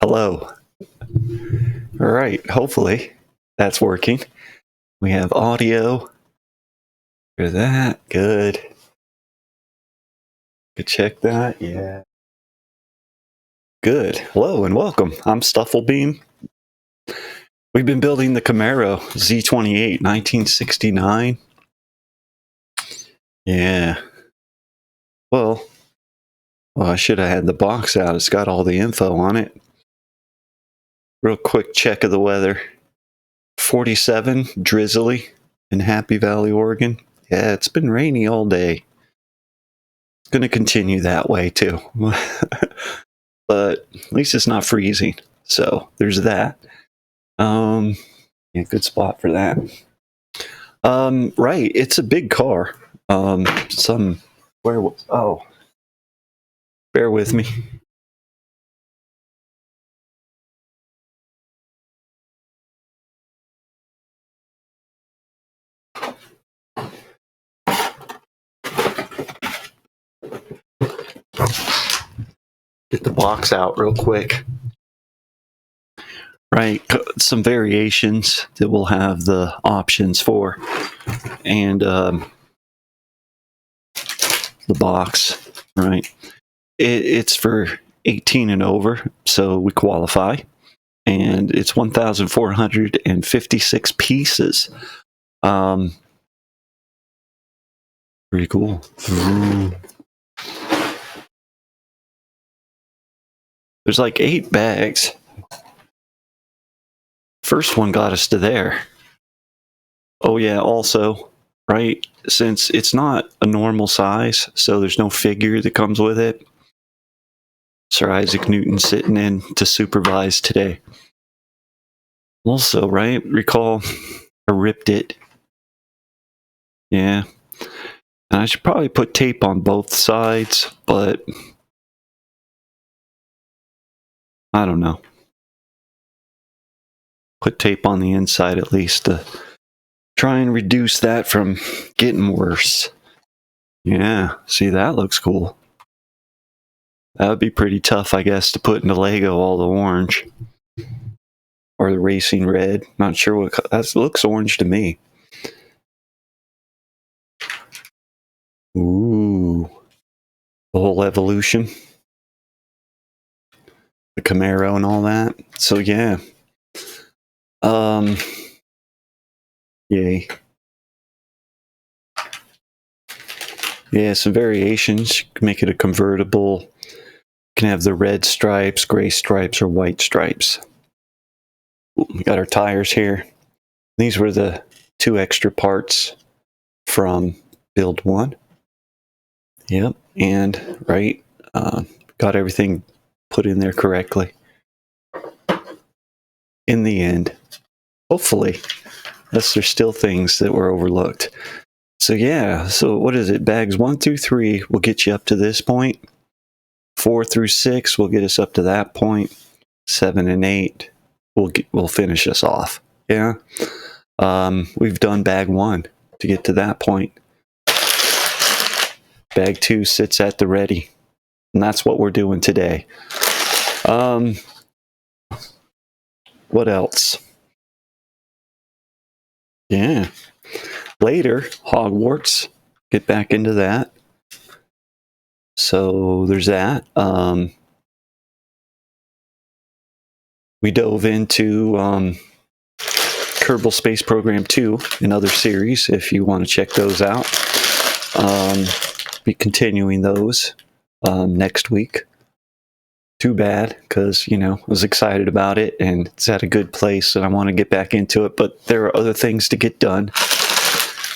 Hello. All right. Hopefully that's working. We have audio for that. Good. Could check that. Yeah. Good. Hello and welcome. I'm Stufflebeam. We've been building the Camaro Z28 1969. Yeah. Well, I should have had the box out. It's got all the info on it. Real quick check of the weather. 47, drizzly in Happy Valley, Oregon. Yeah, it's been rainy all day. It's going to continue that way too. But at least it's not freezing. So there's that. Yeah, good spot for that. Right, it's a big car. Bear with me. Get the box out real quick. Right, some variations that we'll have the options for, and the box. Right, it's for 18 and over, so we qualify, and it's 1,456 pieces. Pretty cool. There's like 8 bags. First one got us to there. Oh yeah, also, right, since it's not a normal size, so there's no figure that comes with it. Sir Isaac Newton sitting in to supervise today. Also, right, recall I ripped it. Yeah. And I should probably put tape on both sides, but I don't know. Put tape on the inside at least to try and reduce that from getting worse. Yeah, see, that looks cool. That would be pretty tough, I guess, to put into Lego all the orange. Or the racing red. Not sure what... That looks orange to me. Ooh. The whole evolution. The Camaro and all that. So, yeah. Yay. Yeah, some variations. You can make it a convertible. You can have the red stripes, gray stripes, or white stripes. We got our tires here. These were the 2 extra parts from build 1. Yep, and right, got everything put in there correctly. In the end, hopefully, unless there's still things that were overlooked. So yeah, so what is it? Bags 1 through 3 will get you up to this point. 4 through 6 will get us up to that point. 7 and 8 will finish us off. Yeah. We've done bag 1 to get to that point. Bag 2 sits at the ready. And that's what we're doing today. What else? Yeah. Later, Hogwarts. Get back into that. So there's that. We dove into Kerbal Space Program 2, another series, if you want to check those out. Be continuing those next week. Too bad, because, you know, I was excited about it, and it's at a good place, and I want to get back into it, but there are other things to get done.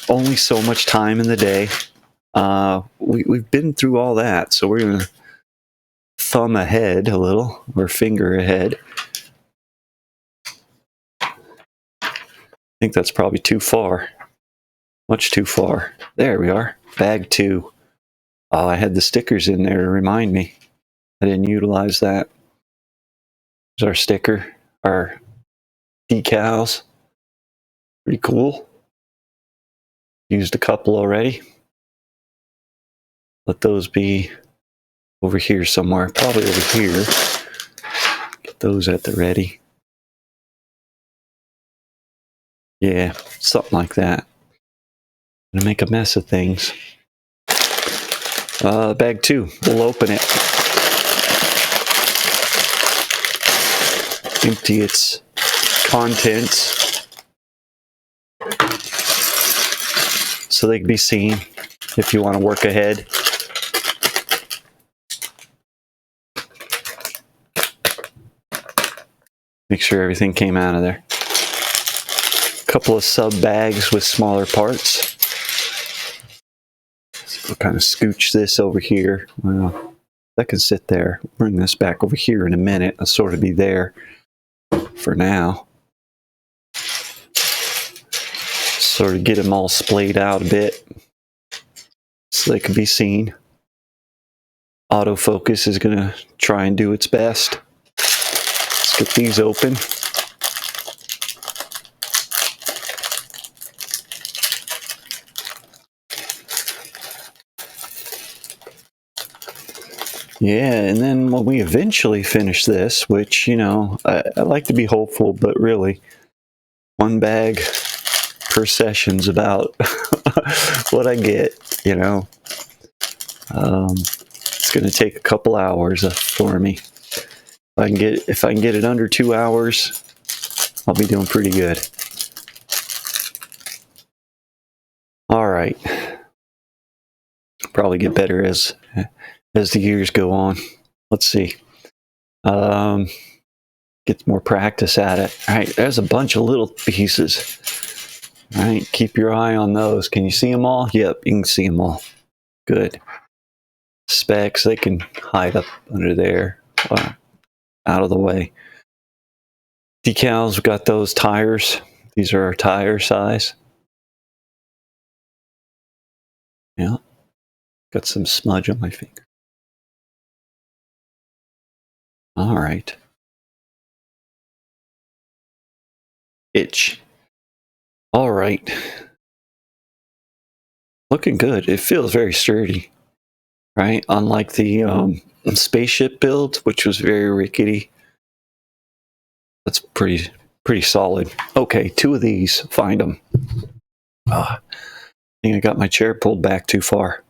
Only so much time in the day. We've been through all that, so we're going to thumb ahead a little, or finger ahead. I think that's probably too far. Much too far. There we are. Bag 2. Oh, I had the stickers in there to remind me. I didn't utilize that. There's our sticker. Our decals. Pretty cool. Used a couple already. Let those be over here somewhere. Probably over here. Get Got those at the ready. Yeah, something like that. Gonna make a mess of things. Bag 2, we'll open it. Empty its contents so they can be seen if you want to work ahead. Make sure everything came out of there. A couple of sub bags with smaller parts. So we'll kind of scooch this over here. Well, that can sit there. Bring this back over here in a minute. I'll sort of be there for now. Sort of get them all splayed out a bit so they can be seen. Autofocus is going to try and do its best. Let's get these open. Yeah, and then when we eventually finish this, which, you know, I like to be hopeful, but really, one bag per session's about what I get, you know. It's going to take a couple hours for me. If I can get it under 2 hours, I'll be doing pretty good. All right. Probably get better as the years go on. Let's see. Get more practice at it. All right, there's a bunch of little pieces. All right, keep your eye on those. Can you see them all? Yep, you can see them all. Good. Specs, they can hide up under there. Out of the way. Decals, we've got those tires. These are our tire size. Yeah. Got some smudge on my finger. All right. Itch. All right. Looking good. It feels very sturdy, right? Unlike the spaceship build, which was very rickety. That's pretty solid. Okay, 2 of these. Find them. I think I got my chair pulled back too far.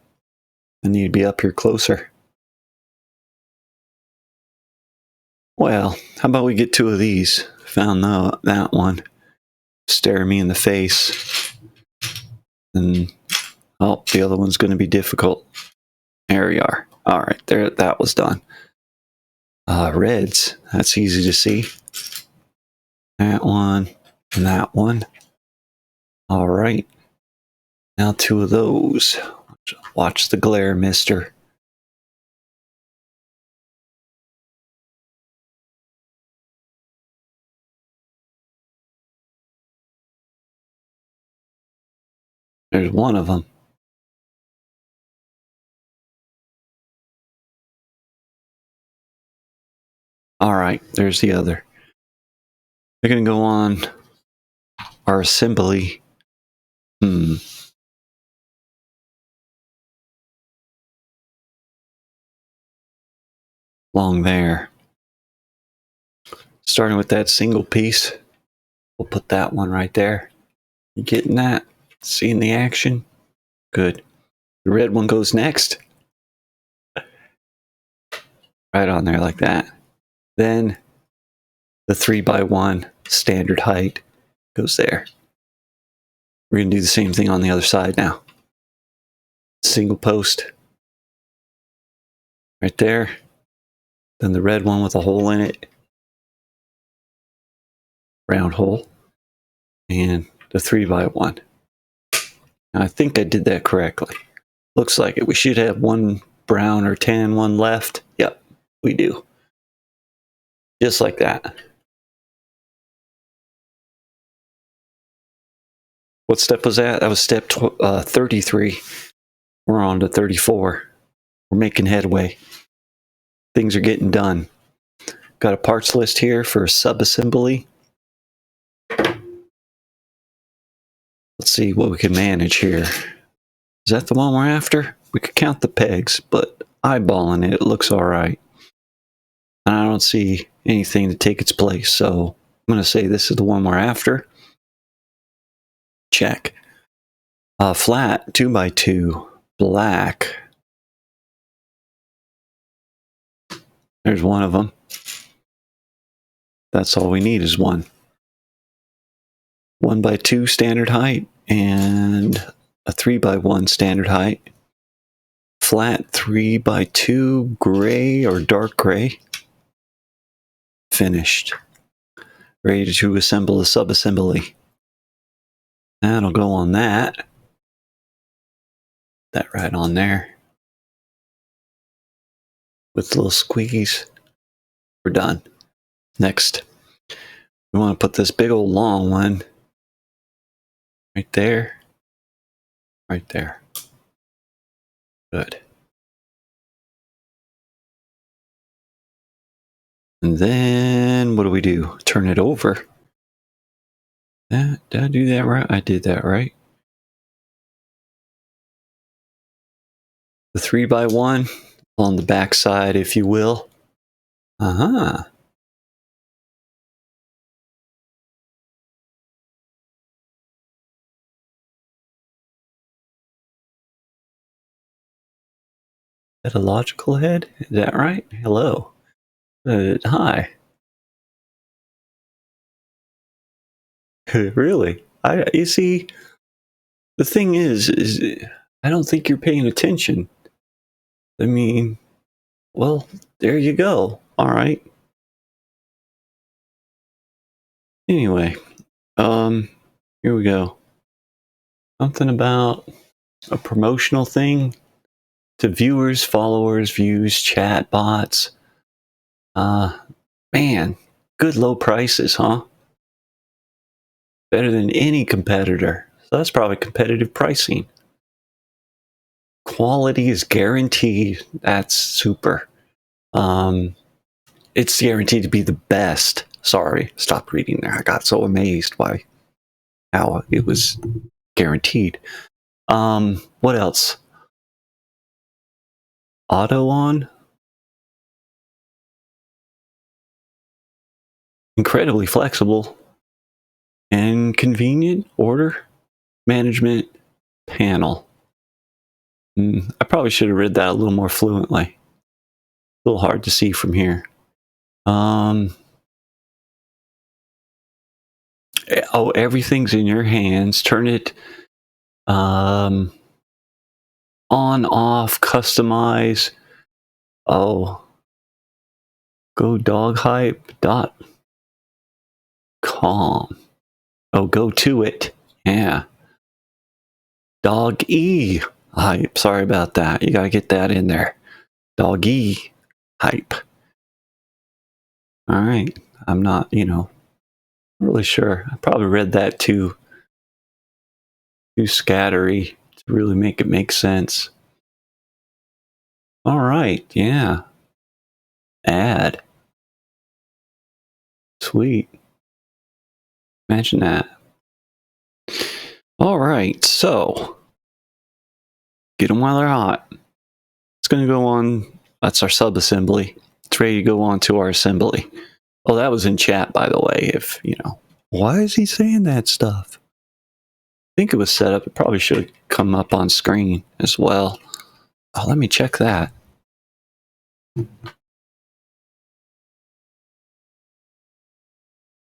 I need to be up here closer. Well, how about we get 2 of these? Found that one. Staring me in the face. And, oh, the other one's going to be difficult. There we are. All right, there. That was done. Reds. That's easy to see. That one and that one. All right. Now 2 of those. Watch the glare, mister. There's one of them. All right, there's the other. They're going to go on our assembly. Along there. Starting with that single piece. We'll put that one right there. You getting that? Seeing the action? Good. The red one goes next. Right on there like that. Then the 3x1 standard height goes there. We're going to do the same thing on the other side now. Single post. Right there. Then the red one with a hole in it. Round hole. And the 3x1. Now, I think I did that correctly. Looks like it. We should have one brown or tan one left. Yep, we do. Just like that. What step was that? That was step 33. We're on to 34. We're making headway. Things are getting done. Got a parts list here for sub-assembly. Let's see what we can manage here. Is that the one we're after? We could count the pegs, but eyeballing it, it looks all right. and I don't see anything to take its place. So I'm going to say this is the one we're after. Check. Flat 2x2 black. There's one of them. That's all we need is one. 1x2 standard height and a 3x1 standard height. Flat 3x2 gray or dark gray. Finished. Ready to assemble the subassembly. That'll go on that. That right on there. With little squeakies. We're done. Next. We want to put this big old long one right there. Right there. Good. And then what do? Turn it over. Did I do that right? I did that right. The 3x1 on the back side, if you will. Uh-huh. Is that a logical head? Is that right? Hello. Hi. Really? You see, the thing is I don't think you're paying attention. I mean, well, there you go. All right. Anyway, here we go. Something about a promotional thing to viewers, followers, views, chat bots. Man, good low prices, huh? Better than any competitor. So that's probably competitive pricing. Quality is guaranteed. That's super. It's guaranteed to be the best. Sorry, stop reading there. I got so amazed by how it was guaranteed. What else? Auto on. Incredibly flexible and convenient order management panel. I probably should have read that a little more fluently. A little hard to see from here. Oh, everything's in your hands. Turn it on, off, customize. Oh, go doghype.com. Oh, go to it. Yeah. Dog E hype. Sorry about that. You got to get that in there. Dog E hype. All right. I'm not, really sure. I probably read that too scattery to really make it make sense. All right. Yeah. Add. Sweet. Imagine that. All right. So get them while they're hot. It's going to go on. That's our sub-assembly. It's ready to go on to our assembly. Oh, that was in chat, by the way. If, why is he saying that stuff? I think it was set up. It probably should have come up on screen as well. Oh, let me check that.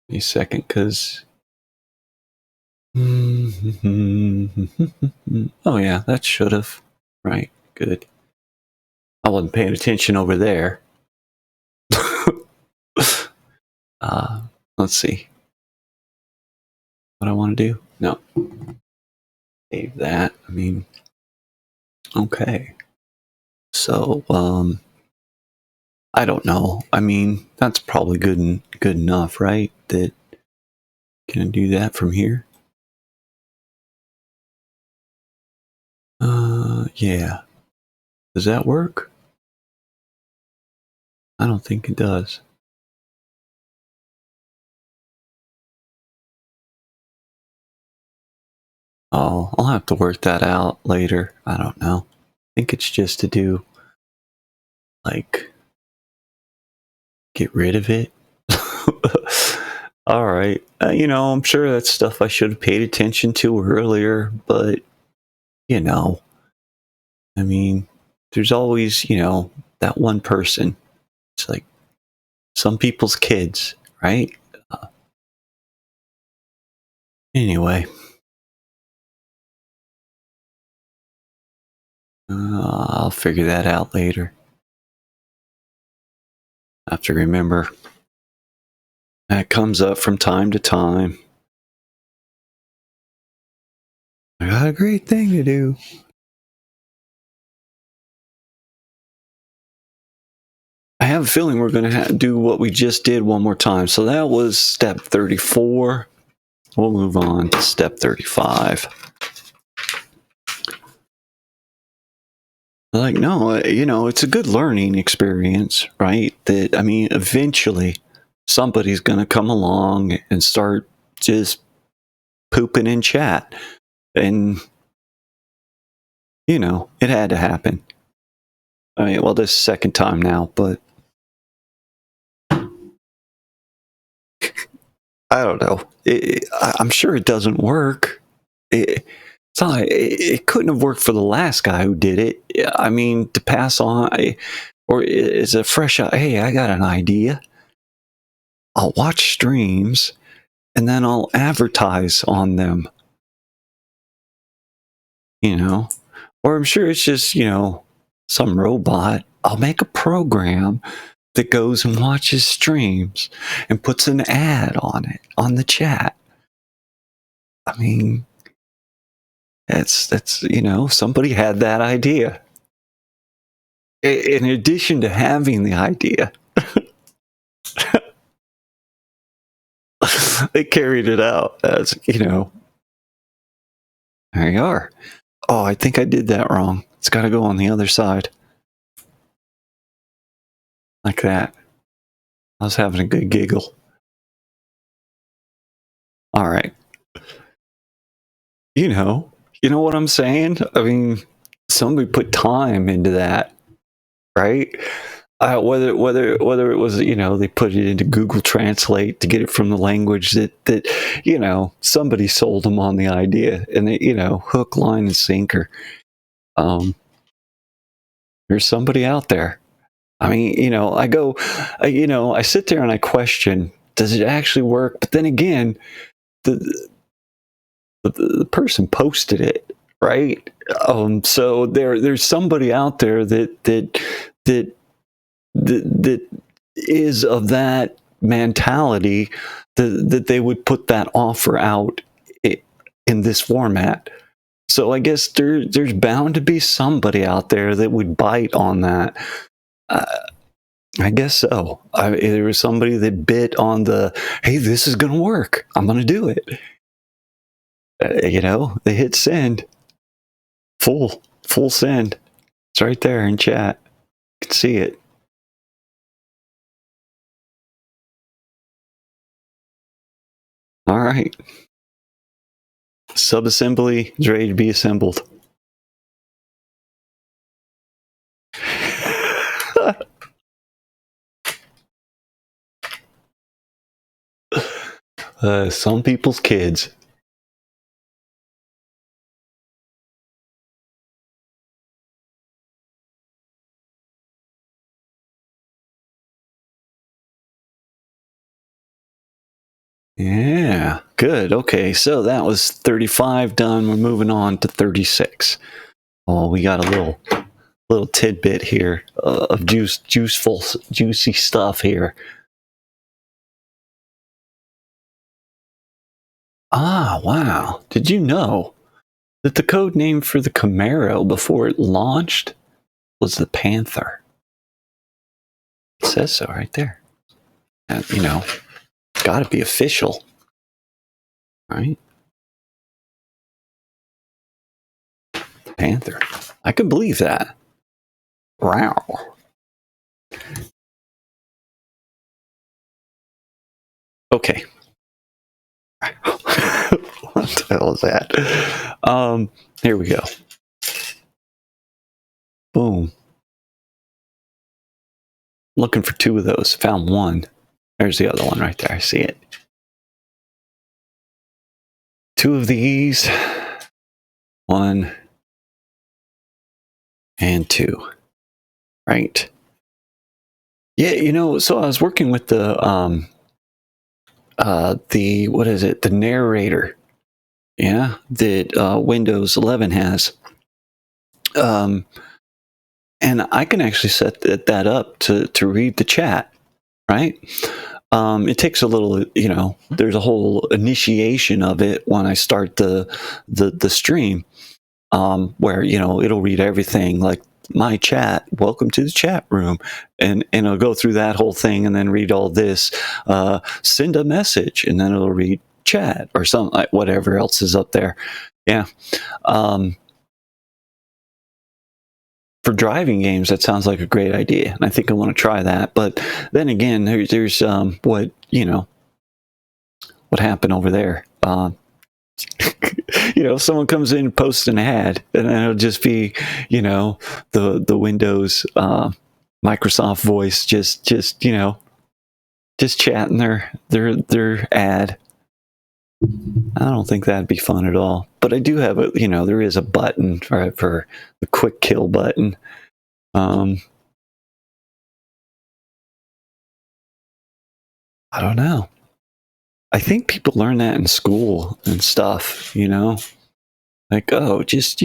A second, because... Oh, yeah, that should have. Right, good. I wasn't paying attention over there. Let's see. What I want to do? No. Save that. I mean, okay. So, I don't know. I mean, that's probably good enough, right? That can I do that from here? Yeah. Does that work? I don't think it does. Oh, I'll have to work that out later. I don't know. I think it's just to do, like, Get rid of it? All right. I'm sure that's stuff I should have paid attention to earlier, but, you know, I mean, there's always, that one person. It's like some people's kids, right? Uh, anyway, I'll figure that out later. I have to remember that comes up from time to time. I got a great thing to do. I have a feeling we're going to do what we just did one more time. So that was step 34. We'll move on to step 35. Like, no, it's a good learning experience, right? That, I mean, eventually somebody's going to come along and start just pooping in chat. And, it had to happen. I mean, well, this is the second time now, but I don't know. I'm sure it doesn't work. It couldn't have worked for the last guy who did it. I mean, to pass on, or is a fresh, hey, I got an idea. I'll watch streams and then I'll advertise on them. Or I'm sure it's just, some robot. I'll make a program that goes and watches streams and puts an ad on it, on the chat. I mean, that's somebody had that idea. In addition to having the idea, they carried it out as, there you are. Oh, I think I did that wrong. It's got to go on the other side. Like that. I was having a good giggle. All right. You know what I'm saying? I mean, somebody put time into that, right? Whether it was, they put it into Google Translate to get it from the language that somebody sold them on the idea, and they, hook, line, and sinker. There's somebody out there. I mean, I sit there and I question, does it actually work? But then again, the person posted it, right? So there's somebody out there that is of that mentality that they would put that offer out in this format. So I guess there's bound to be somebody out there that would bite on that. I guess so. There was somebody that bit on the, hey, this is going to work. I'm going to do it. They hit send. Full send. It's right there in chat. You can see it. All right. Subassembly is ready to be assembled. Some people's kids. Yeah, good. Okay, so that was 35 done. We're moving on to 36. Oh, we got a little tidbit here of juicy stuff here. Ah, wow. Did you know that the code name for the Camaro before it launched was the Panther? It says so right there. And, it's got to be official, right? Panther. I can believe that. Wow. Okay. What the hell is that? Here we go. Boom. Looking for 2 of those. Found one. There's the other one right there. I see it. 2 of these. 1 and 2. Right. Yeah, so I was working with the what is it? The narrator. Yeah, that Windows 11 has. And I can actually set that up to read the chat, right? It takes a little, there's a whole initiation of it when I start the stream, where it'll read everything like my chat, welcome to the chat room, and it'll go through that whole thing and then read all this, send a message, and then it'll read chat or something like whatever else is up there. Yeah. For driving games, that sounds like a great idea, and I think I want to try that. But then again, there's what happened over there. Someone comes in, posts an ad, and then it'll just be, the Windows Microsoft voice just chatting their ad. I don't think that'd be fun at all. But I do have there is a button for the quick kill button. I don't know. I think people learn that in school and stuff, like, oh, just,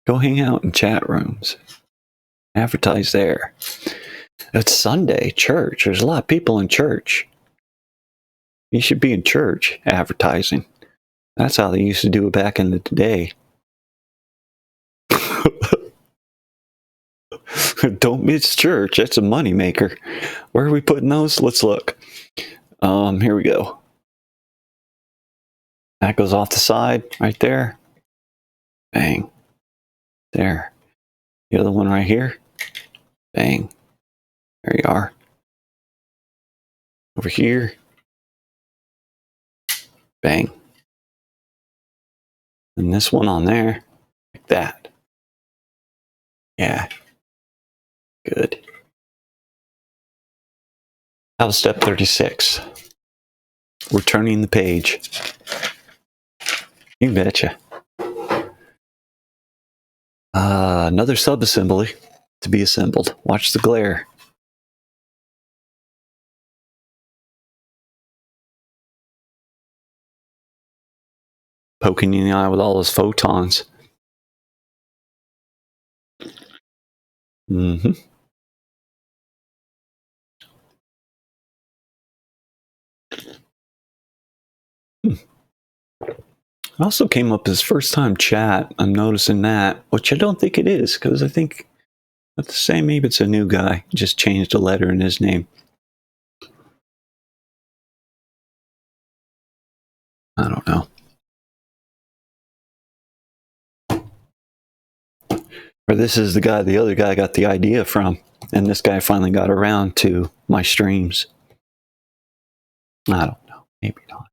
go hang out in chat rooms, advertise there. It's Sunday, church. There's a lot of people in church. You should be in church advertising. That's how they used to do it back in the day. Don't miss church. That's a moneymaker. Where are we putting those? Let's look. Here we go. That goes off the side right there. Bang. There. The other one right here. Bang. There you are. Over here. Bang. And this one on there. Like that. Yeah. Good. That was step 36. We're turning the page. You betcha. Another subassembly to be assembled. Watch the glare. Poking you in the eye with all those photons. Mm-hmm. It also came up as first time chat. I'm noticing that, which I don't think it is, because I think that's the same. Maybe it's a new guy. Just changed a letter in his name. I don't know. Or this is the other guy got the idea from, and this guy finally got around to my streams. I don't know. Maybe not.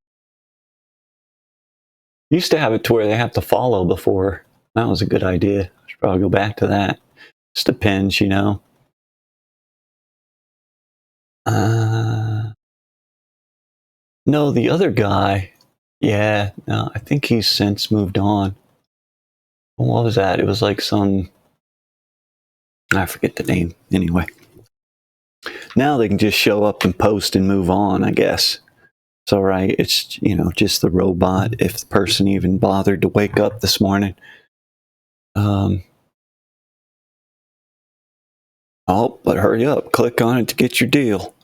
Used to have it to where they have to follow before. That was a good idea. I should probably go back to that. Just depends, No, the other guy. Yeah, no, I think he's since moved on. What was that? It was like I forget the name. Anyway. Now they can just show up and post and move on, I guess. It's all right. It's, just the robot. If the person even bothered to wake up this morning. Oh, but hurry up. Click on it to get your deal.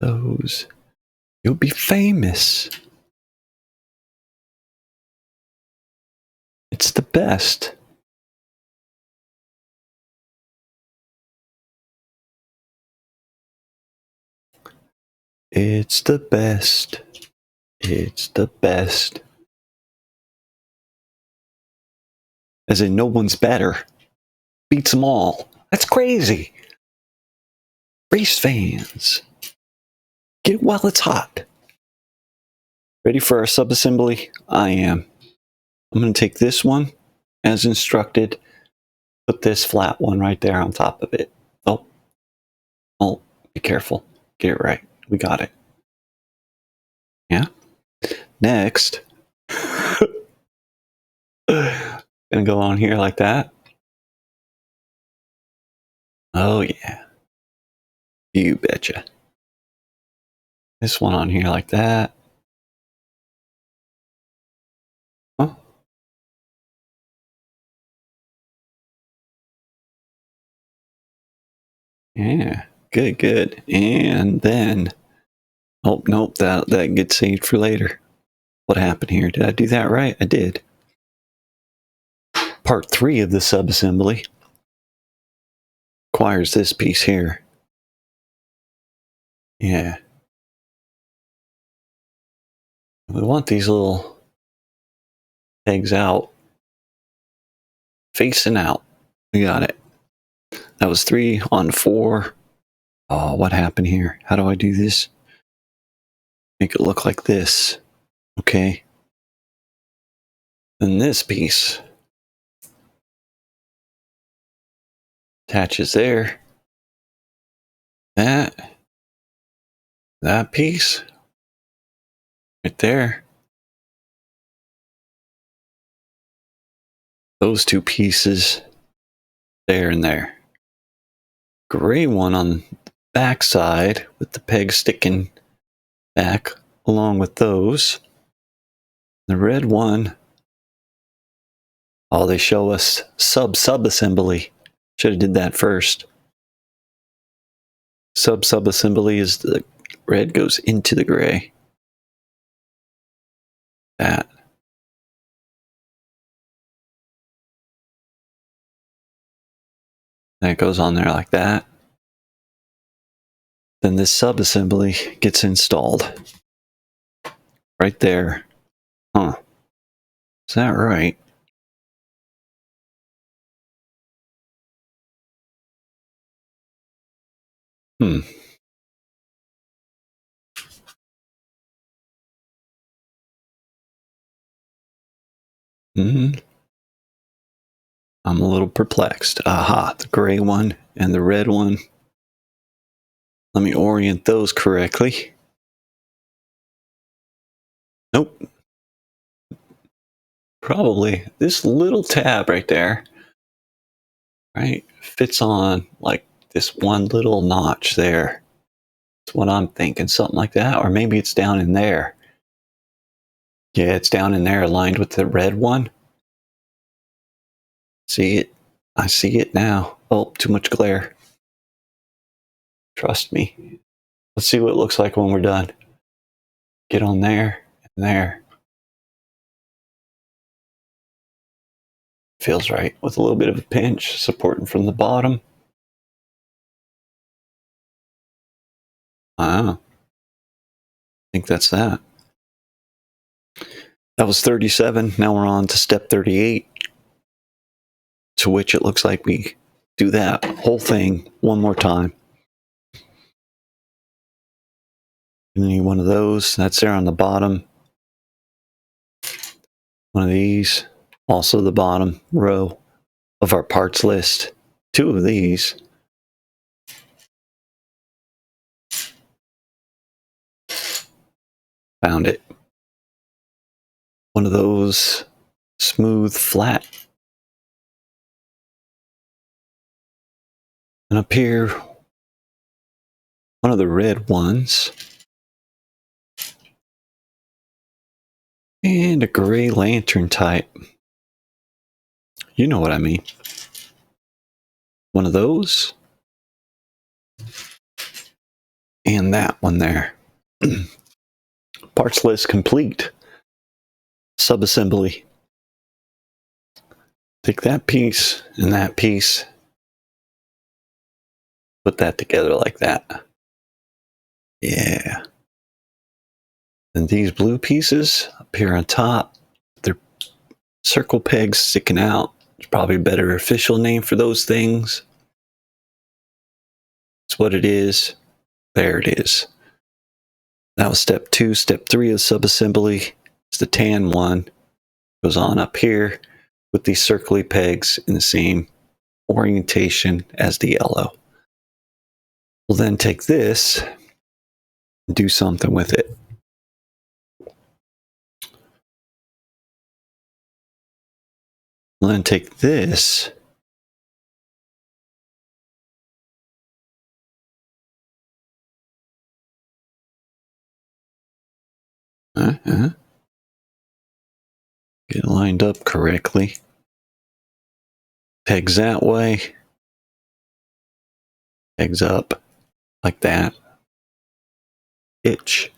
Those. You'll be famous. It's the best. It's the best. It's the best. As in, no one's better. Beats them all. That's crazy. Race fans. Get it while it's hot. Ready for our subassembly? I am. I'm going to take this one as instructed, put this flat one right there on top of it. Oh, be careful. Get it right. We got it. Yeah. Next, gonna go on here like that. Oh yeah. You betcha. This one on here like that. Oh. Yeah. Good, good. And then, oh nope, that gets saved for later. What happened here? Did I do that right? I did. Part 3 of the subassembly requires this piece here. Yeah. We want these little pegs out. Facing out. We got it. That was 3 on 4. Oh, what happened here? How do I do this? Make it look like this. Okay. Then this piece attaches there. That piece right there. Those 2 pieces there and there. Gray one on the back side with the peg sticking back along with those. The red one, oh, they show us sub-assembly. Should have did that first. Sub-assembly is the red goes into the gray. That goes on there like that. Then this sub-assembly gets installed. Right there. Huh. Is that right? Hmm. Mm-hmm. I'm a little perplexed. Aha, the gray one and the red one. Let me orient those correctly. Nope. Probably this little tab right there, right, fits on like this one little notch there. That's what I'm thinking, something like that. Or maybe it's down in there. Yeah, it's down in there aligned with the red one. See it? I see it now. Oh, too much glare. Trust me. Let's see what it looks like when we're done. Get on there and there. Feels right with a little bit of a pinch, supporting from the bottom. I think that's that. That was 37. Now we're on to step 38, to which it looks like we do that whole thing one more time. You need one of those. That's there on the bottom. One of these. Also the bottom row of our parts list. 2 of these. Found it. One of those smooth, flat. And up here, one of the red ones. And a gray lantern type. You know what I mean. One of those. And that one there. Parts list complete. Subassembly. Take that piece and that piece. Put that together like that. Yeah. And these blue pieces up here on top, they're circle pegs sticking out. It's probably a better official name for those things. It's what it is. There it is. That was step 2. Step 3 of subassembly is the tan one. Goes on up here with these circly pegs in the same orientation as the yellow. We'll then take this and do something with it. We'll then take this get it lined up correctly. Pegs that way. Pegs up like that. Itch.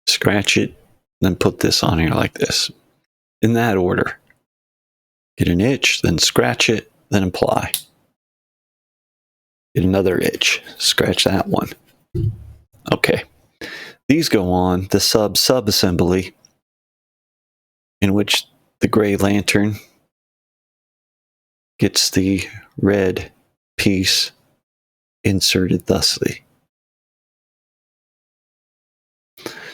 Scratch it. Then put this on here like this. In that order. Get an itch, then scratch it, then apply. Get another itch. Scratch that one. Okay. These go on the sub-assembly, in which the gray lantern gets the red piece inserted thusly.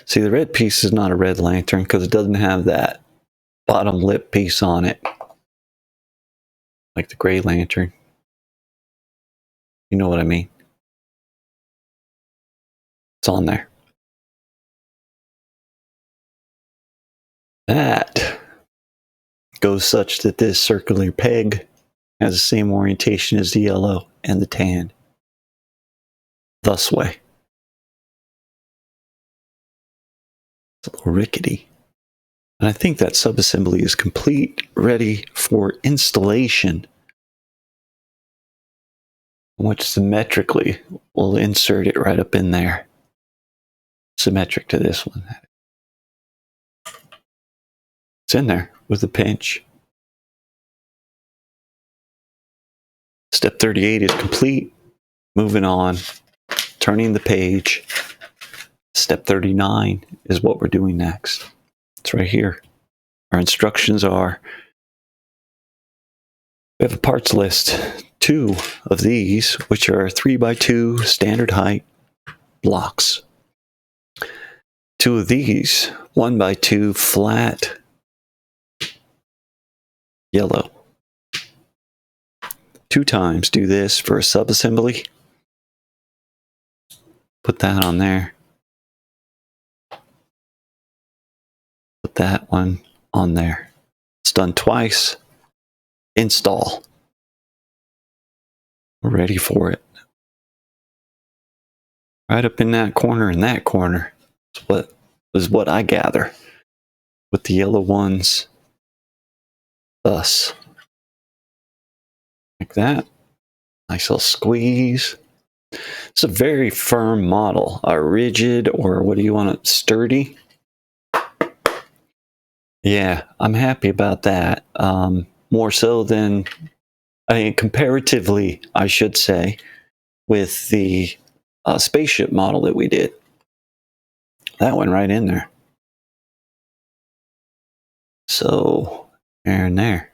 See, the red piece is not a red lantern because it doesn't have that bottom lip piece on it, like the gray lantern. You know what I mean? It's on there. That goes such that this circular peg has the same orientation as the yellow and the tan. Thus way. It's a little rickety. And I think that subassembly is complete, ready for installation, which symmetrically will insert it right up in there. Symmetric to this one. It's in there with a pinch. Step 38 is complete. Moving on. Turning the page. Step 39 is what we're doing next. It's right here. Our instructions are, we have a parts list. 2 of these, which are 3x2 standard height blocks. 2 of these, 1x2 flat yellow. 2 times do this for a subassembly. Put that on there. Put that one on there. It's done twice. Install. We're ready for it. Right up in that corner and that corner is what I gather. With the yellow ones, thus. Like that. Nice little squeeze. It's a very firm model. A rigid, or what do you want it? Sturdy? Yeah, I'm happy about that. More so than, I mean, comparatively, I should say, with the spaceship model that we did. That went right in there. So, there and there.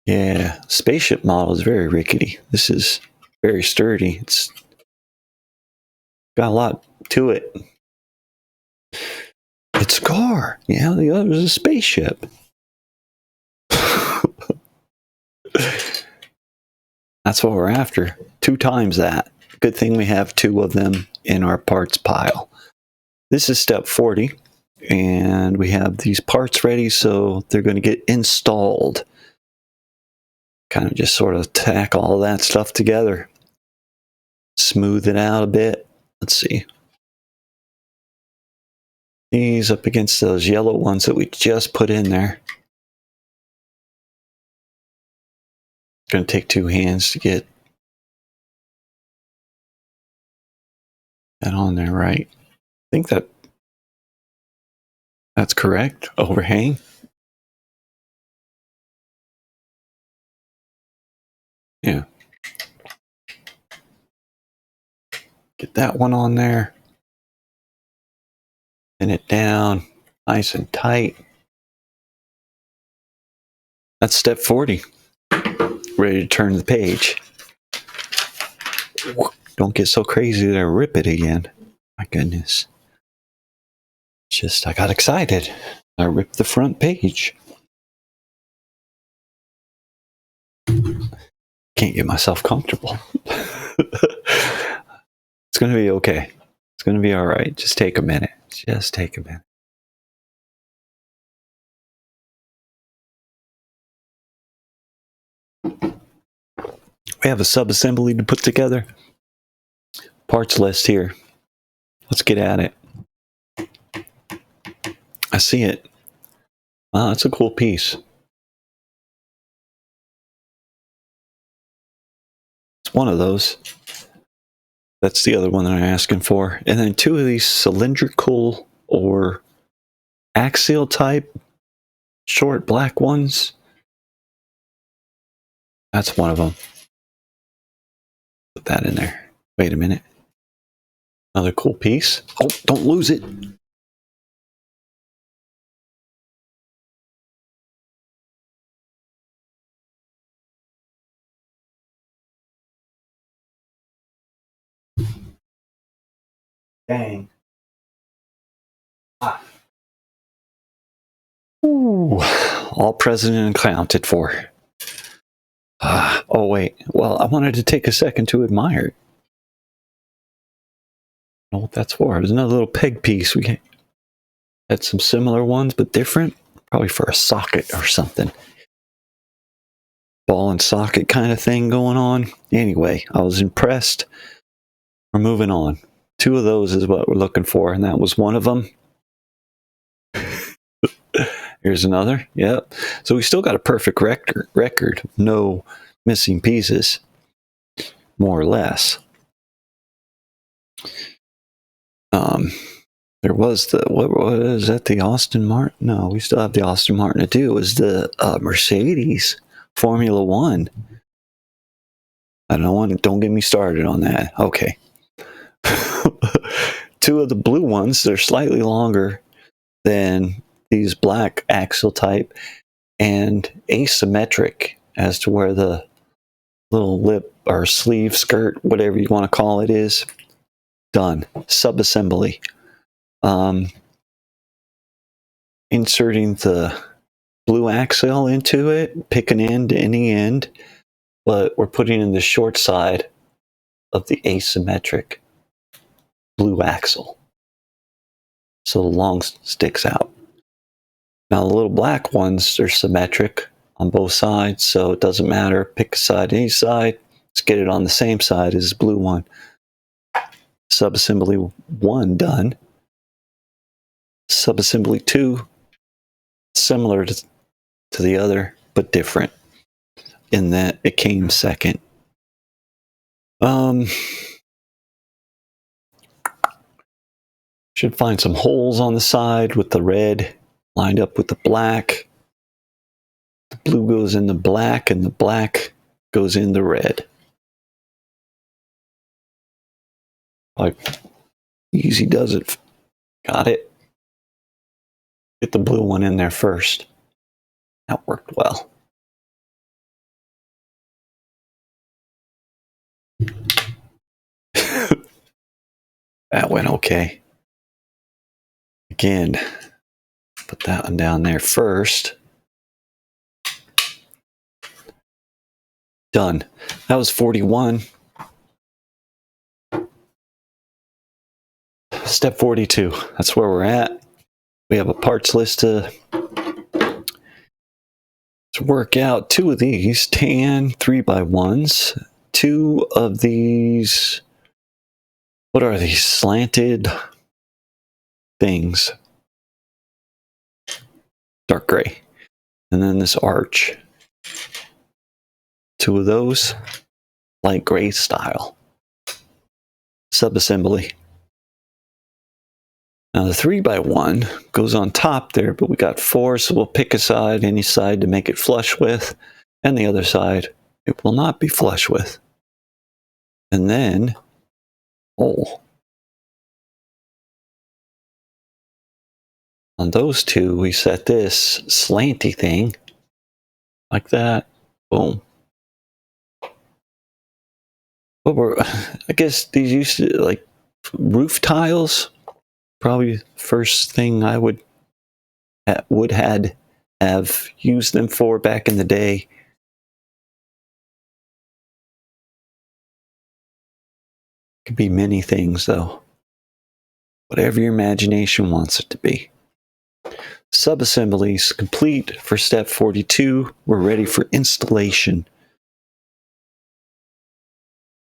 Yeah, spaceship model is very rickety. This is very sturdy. It's got a lot to it. It's a car. Yeah, the other is a spaceship. That's what we're after. 2 times that. Good thing we have 2 of them in our parts pile. This is step 40, and we have these parts ready, so they're going to get installed. Kind of just sort of tack all that stuff together. Smooth it out a bit. Let's see. These up against those yellow ones that we just put in there. It's going to take 2 hands to get that on there right. I think that's correct. Overhang. Yeah. Get that one on there. Pin it down nice and tight. That's step 40. Ready to turn the page. Don't get so crazy that I rip it again. My goodness. Just, I got excited. I ripped the front page. Can't get myself comfortable. It's going to be okay. It's going to be all right. Just take a minute. Just take a minute. We have a sub-assembly to put together. Parts list here. Let's get at it. I see it. Wow, that's a cool piece. It's one of those. That's the other one that I'm asking for. And then two of these cylindrical or axial type short black ones. That's one of them. Put that in there. Wait a minute. Another cool piece. Oh, don't lose it. Dang. Ah. Ooh, all present and accounted for. Oh, wait. Well, I wanted to take a second to admire it. I don't know what that's for. It was another little peg piece. We had some similar ones, but different. Probably for a socket or something. Ball and socket kind of thing going on. Anyway, I was impressed. We're moving on. Two of those is what we're looking for, and that was one of them. Here's another. Yep. So we still got a perfect record. No missing pieces, more or less. There was what was that? The Aston Martin? No, we still have the Aston Martin to do. It was the Mercedes Formula One. I don't get me started on that. Okay. Two of the blue ones, they're slightly longer than these black axial type and asymmetric as to where the little lip or sleeve skirt, whatever you want to call it, is. Done. Sub-assembly. Inserting the blue axial into it, pick an end to any end, but we're putting in the short side of the asymmetric blue axle. So the long sticks out. Now the little black ones are symmetric on both sides, so it doesn't matter. Pick a side, any side. Let's get it on the same side as the blue one. Subassembly 1 done. Subassembly 2, similar to the other, but different in that it came second. Should find some holes on the side with the red lined up with the black. The blue goes in the black and the black goes in the red. Like, easy does it. Got it. Get the blue one in there first. That worked well. That went okay. Again, put that one down there first. Done. That was 41. Step 42. That's where we're at. We have a parts list to work out. Two of these tan 3x1s. Two of these, what are these? Slanted things. Dark gray. And then this arch. Two of those, light gray style. Subassembly. Now the 3x1 goes on top there, but we got 4, so we'll pick a side, any side to make it flush with, and the other side it will not be flush with. And then, on those two, we set this slanty thing, like that, boom. But I guess these used to, like, Roof tiles, probably the first thing I would have used them for back in the day. Could be many things though. Whatever your imagination wants it to be. Sub-assemblies complete for step 42. We're ready for installation.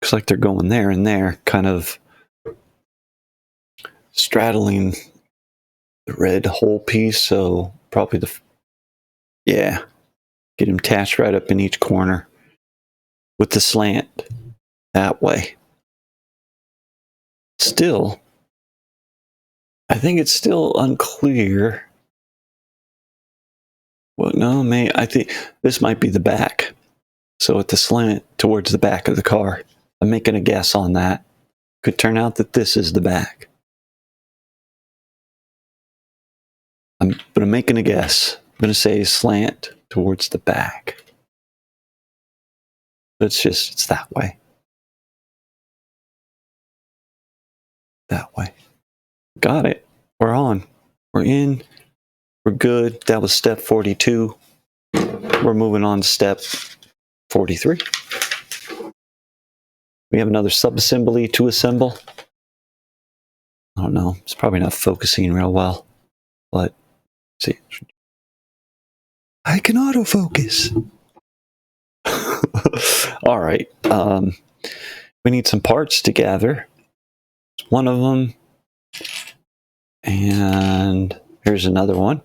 Looks like they're going there and there, kind of straddling the red hole piece. So probably get them attached right up in each corner with the slant that way. Still, I think it's still unclear. Well, no, I think this might be the back. So at the slant towards the back of the car. I'm making a guess on that. Could turn out that this is the back. But I'm making a guess. I'm going to say slant towards the back. It's that way. That way. Got it. We're on. We're in. We're good. That was step 42. We're moving on to step 43. We have another subassembly to assemble. I don't know. It's probably not focusing real well. But, see. I can autofocus. All right. We need some parts to gather. One of them. And here's another one.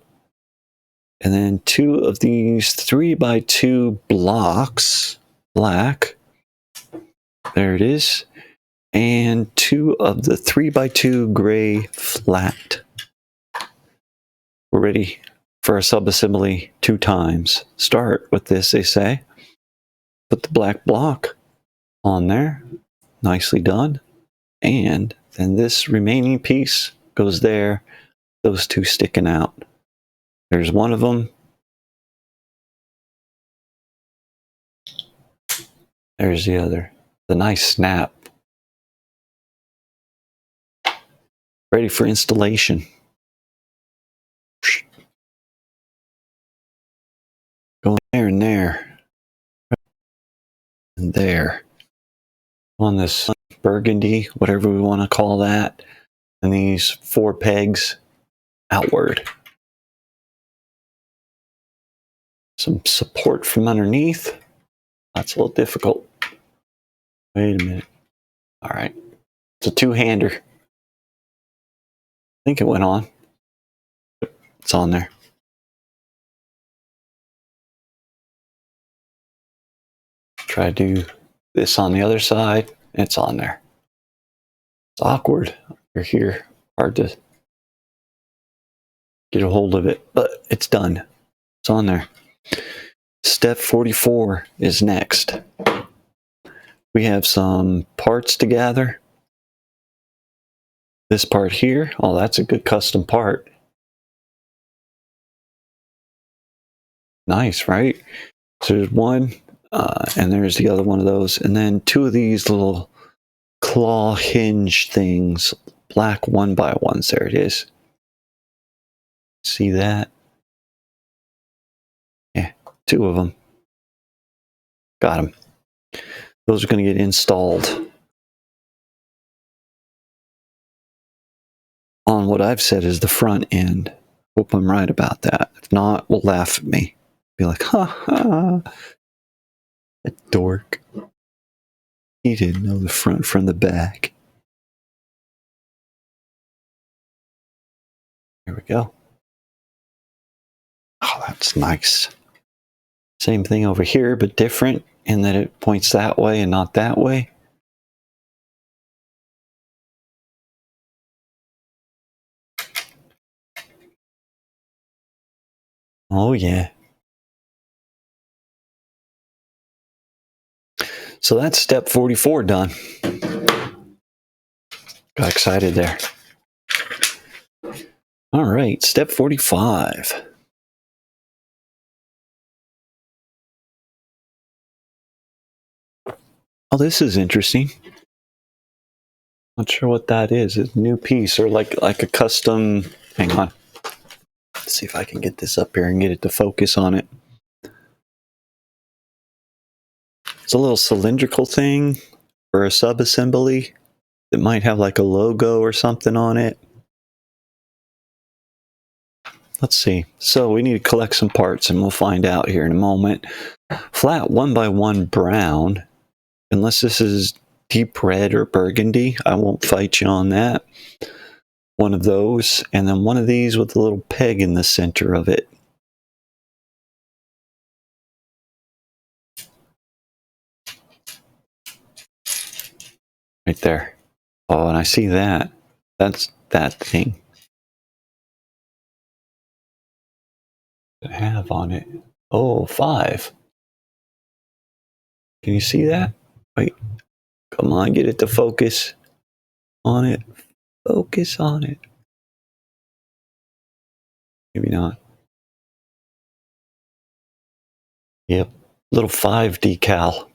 And then two of these 3x2 blocks. Black. There it is. And two of the 3x2 gray flat. We're ready for a subassembly 2 times. Start with this, they say. Put the black block on there. Nicely done. And then this remaining piece goes there. Those two sticking out. There's one of them. There's the other. The nice snap. Ready for installation. Going there and there. And there. On this burgundy, whatever we want to call that. And these 4 pegs outward. Some support from underneath. That's a little difficult. Wait a minute. All right. It's a 2-hander. I think it went on. It's on there. Try to do this on the other side. It's on there. It's awkward. You're here. Hard to get a hold of it, but it's done. It's on there. Step 44 is next. We have some parts to gather. This part here, oh, that's a good custom part. Nice, right? So there's one, and there's the other one of those. And then 2 of these little claw hinge things, black 1x1s. There it is. See that? Yeah, 2 of them. Got them. Those are going to get installed on what I've said is the front end. Hope I'm right about that. If not, we'll laugh at me. Be like, ha ha, that dork. He didn't know the front from the back. Here we go. Oh, that's nice. Same thing over here, but different in that it points that way and not that way. Oh, yeah. So that's step 44 done. Got excited there. All right, step 45. Oh, this is interesting. Not sure what that is. It's a new piece or like a custom. Hang on. Let's see if I can get this up here and get it to focus on it. It's a little cylindrical thing for a sub-assembly that might have like a logo or something on it. Let's see. So we need to collect some parts and we'll find out here in a moment. Flat 1x1 brown. Unless this is deep red or burgundy, I won't fight you on that. One of those, and then one of these with a little peg in the center of it. Right there. Oh, and I see that. That's that thing. I have on it. Oh, 5. Can you see that? Wait. Come on, get it to focus on it. Focus on it. Maybe not. Yep. Little 5 decal.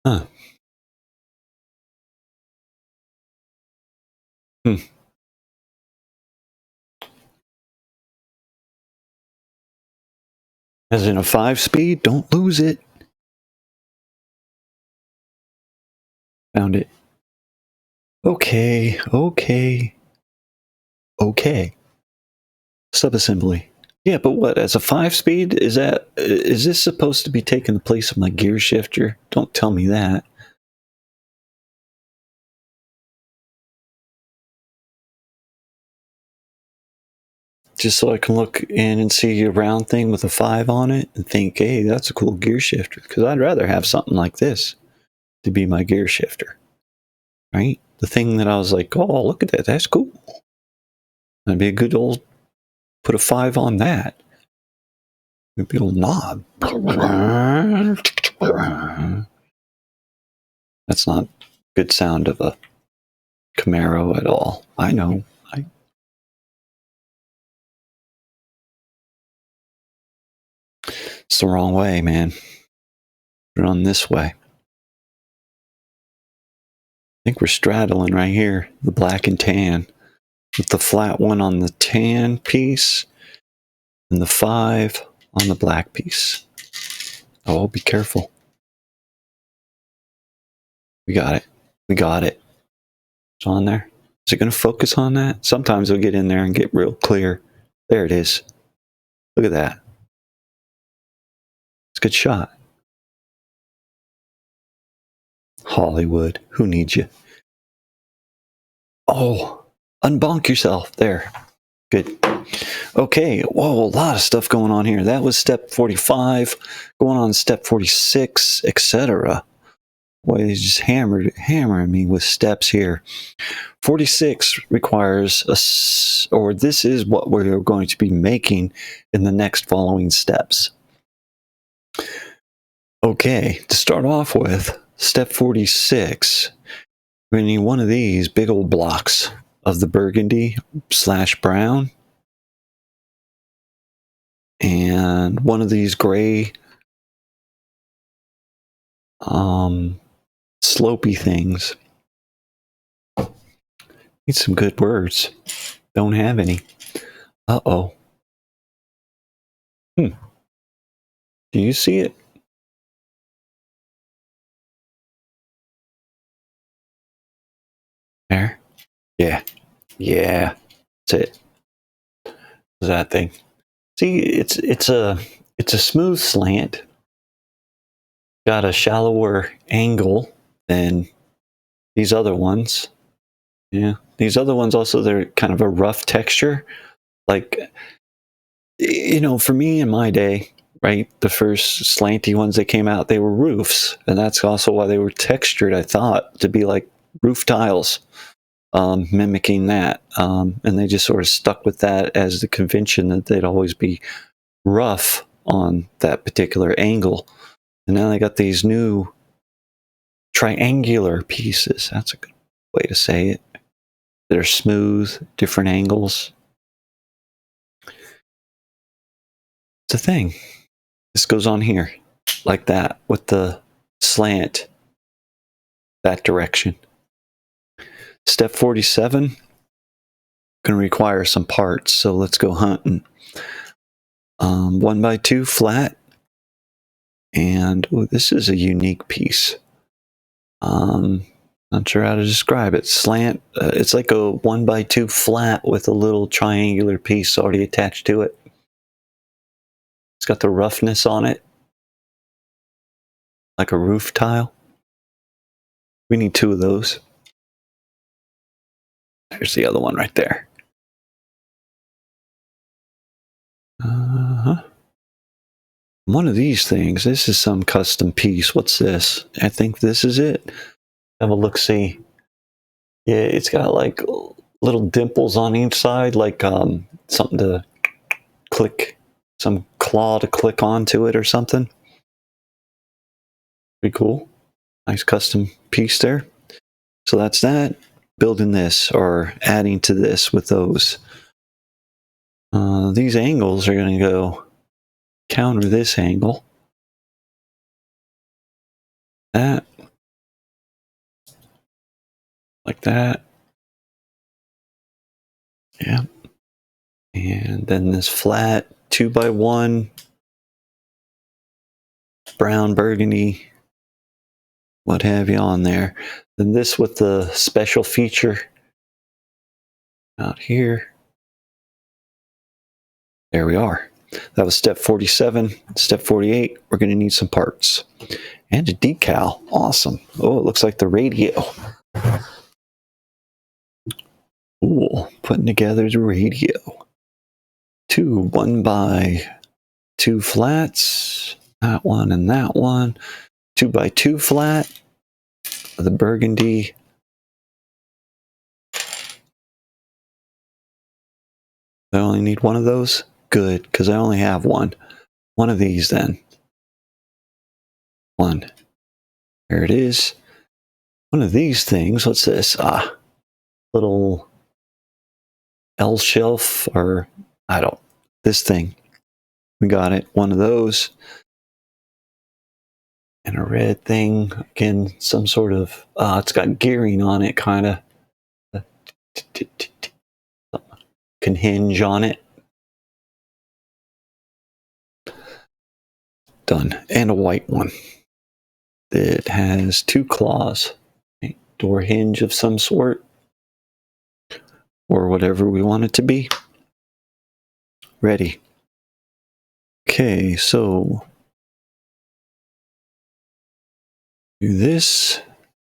Huh. Hmm. As in a 5-speed, don't lose it. Found it. Okay. Subassembly. Yeah, but what, as a 5-speed? Is this supposed to be taking the place of my gear shifter? Don't tell me that. Just so I can look in and see a round thing with a 5 on it and think, hey, that's a cool gear shifter. Because I'd rather have something like this to be my gear shifter. Right? The thing that I was like, oh, look at that. That's cool. That'd be a good old, put a 5 on that. Maybe a old knob. That's not good sound of a Camaro at all. I know. It's the wrong way, man. Put it on this way. I think we're straddling right here, the black and tan, with the flat one on the tan piece and the 5 on the black piece. Oh, be careful. We got it. We got it. It's on there. Is it going to focus on that? Sometimes it'll get in there and get real clear. There it is. Look at that. It's a good shot. Hollywood. Who needs you? Oh, unbonk yourself. There. Good. Okay. Whoa, a lot of stuff going on here. That was step 45. Going on step 46, etc. Boy, he's just hammering me with steps here. 46 requires or this is what we're going to be making in the next following steps. Okay, to start off with, step 46, we're going to need one of these big old blocks of the burgundy / brown and one of these gray slopey things. Need some good words. Don't have any. Uh-oh. Do you see it? There? Yeah. Yeah. That's it. That thing. See, it's a smooth slant. Got a shallower angle than these other ones. Yeah. These other ones also, they're kind of a rough texture. Like, you know, for me in my day, right, the first slanty ones that came out, they were roofs. And that's also why they were textured, I thought, to be like roof tiles, mimicking that. And they just sort of stuck with that as the convention that they'd always be rough on that particular angle. And now they got these new triangular pieces. That's a good way to say it. That are smooth, different angles. It's a thing. This goes on here, like that, with the slant that direction. Step 47, going to require some parts, so let's go hunting. 1x2 flat, and this is a unique piece. Not sure how to describe it. Slant, it's like a 1x2 flat with a little triangular piece already attached to it. It's got the roughness on it, like a roof tile. We need 2 of those. There's the other one right there. One of these things, this is some custom piece. What's this? I think this is it. Have a look-see. Yeah, it's got like little dimples on each side, like something to click, some claw to click onto it or something. Pretty cool. Nice custom piece there. So that's that. Building this or adding to this with those. These angles are going to go counter this angle. That. Like that. Yeah. And then this flat 2x1 brown burgundy, what have you on there. Then this with the special feature out here. There we are. That was step 47. Step 48, we're going to need some parts. And a decal. Awesome. Oh, it looks like the radio. Cool. Putting together the radio. 2 1x2 flats. That one and that one. 2x2 flat. The burgundy. I only need one of those? Good, because I only have one. One of these then. One. There it is. One of these things. What's this? Little L shelf, or I don't. This thing. We got it. One of those. And a red thing. Again, some sort of. It's got gearing on it, kind of. Can hinge on it. Done. And a white one. It has 2 claws. Door hinge of some sort. Or whatever we want it to be. Ready. Okay, so do this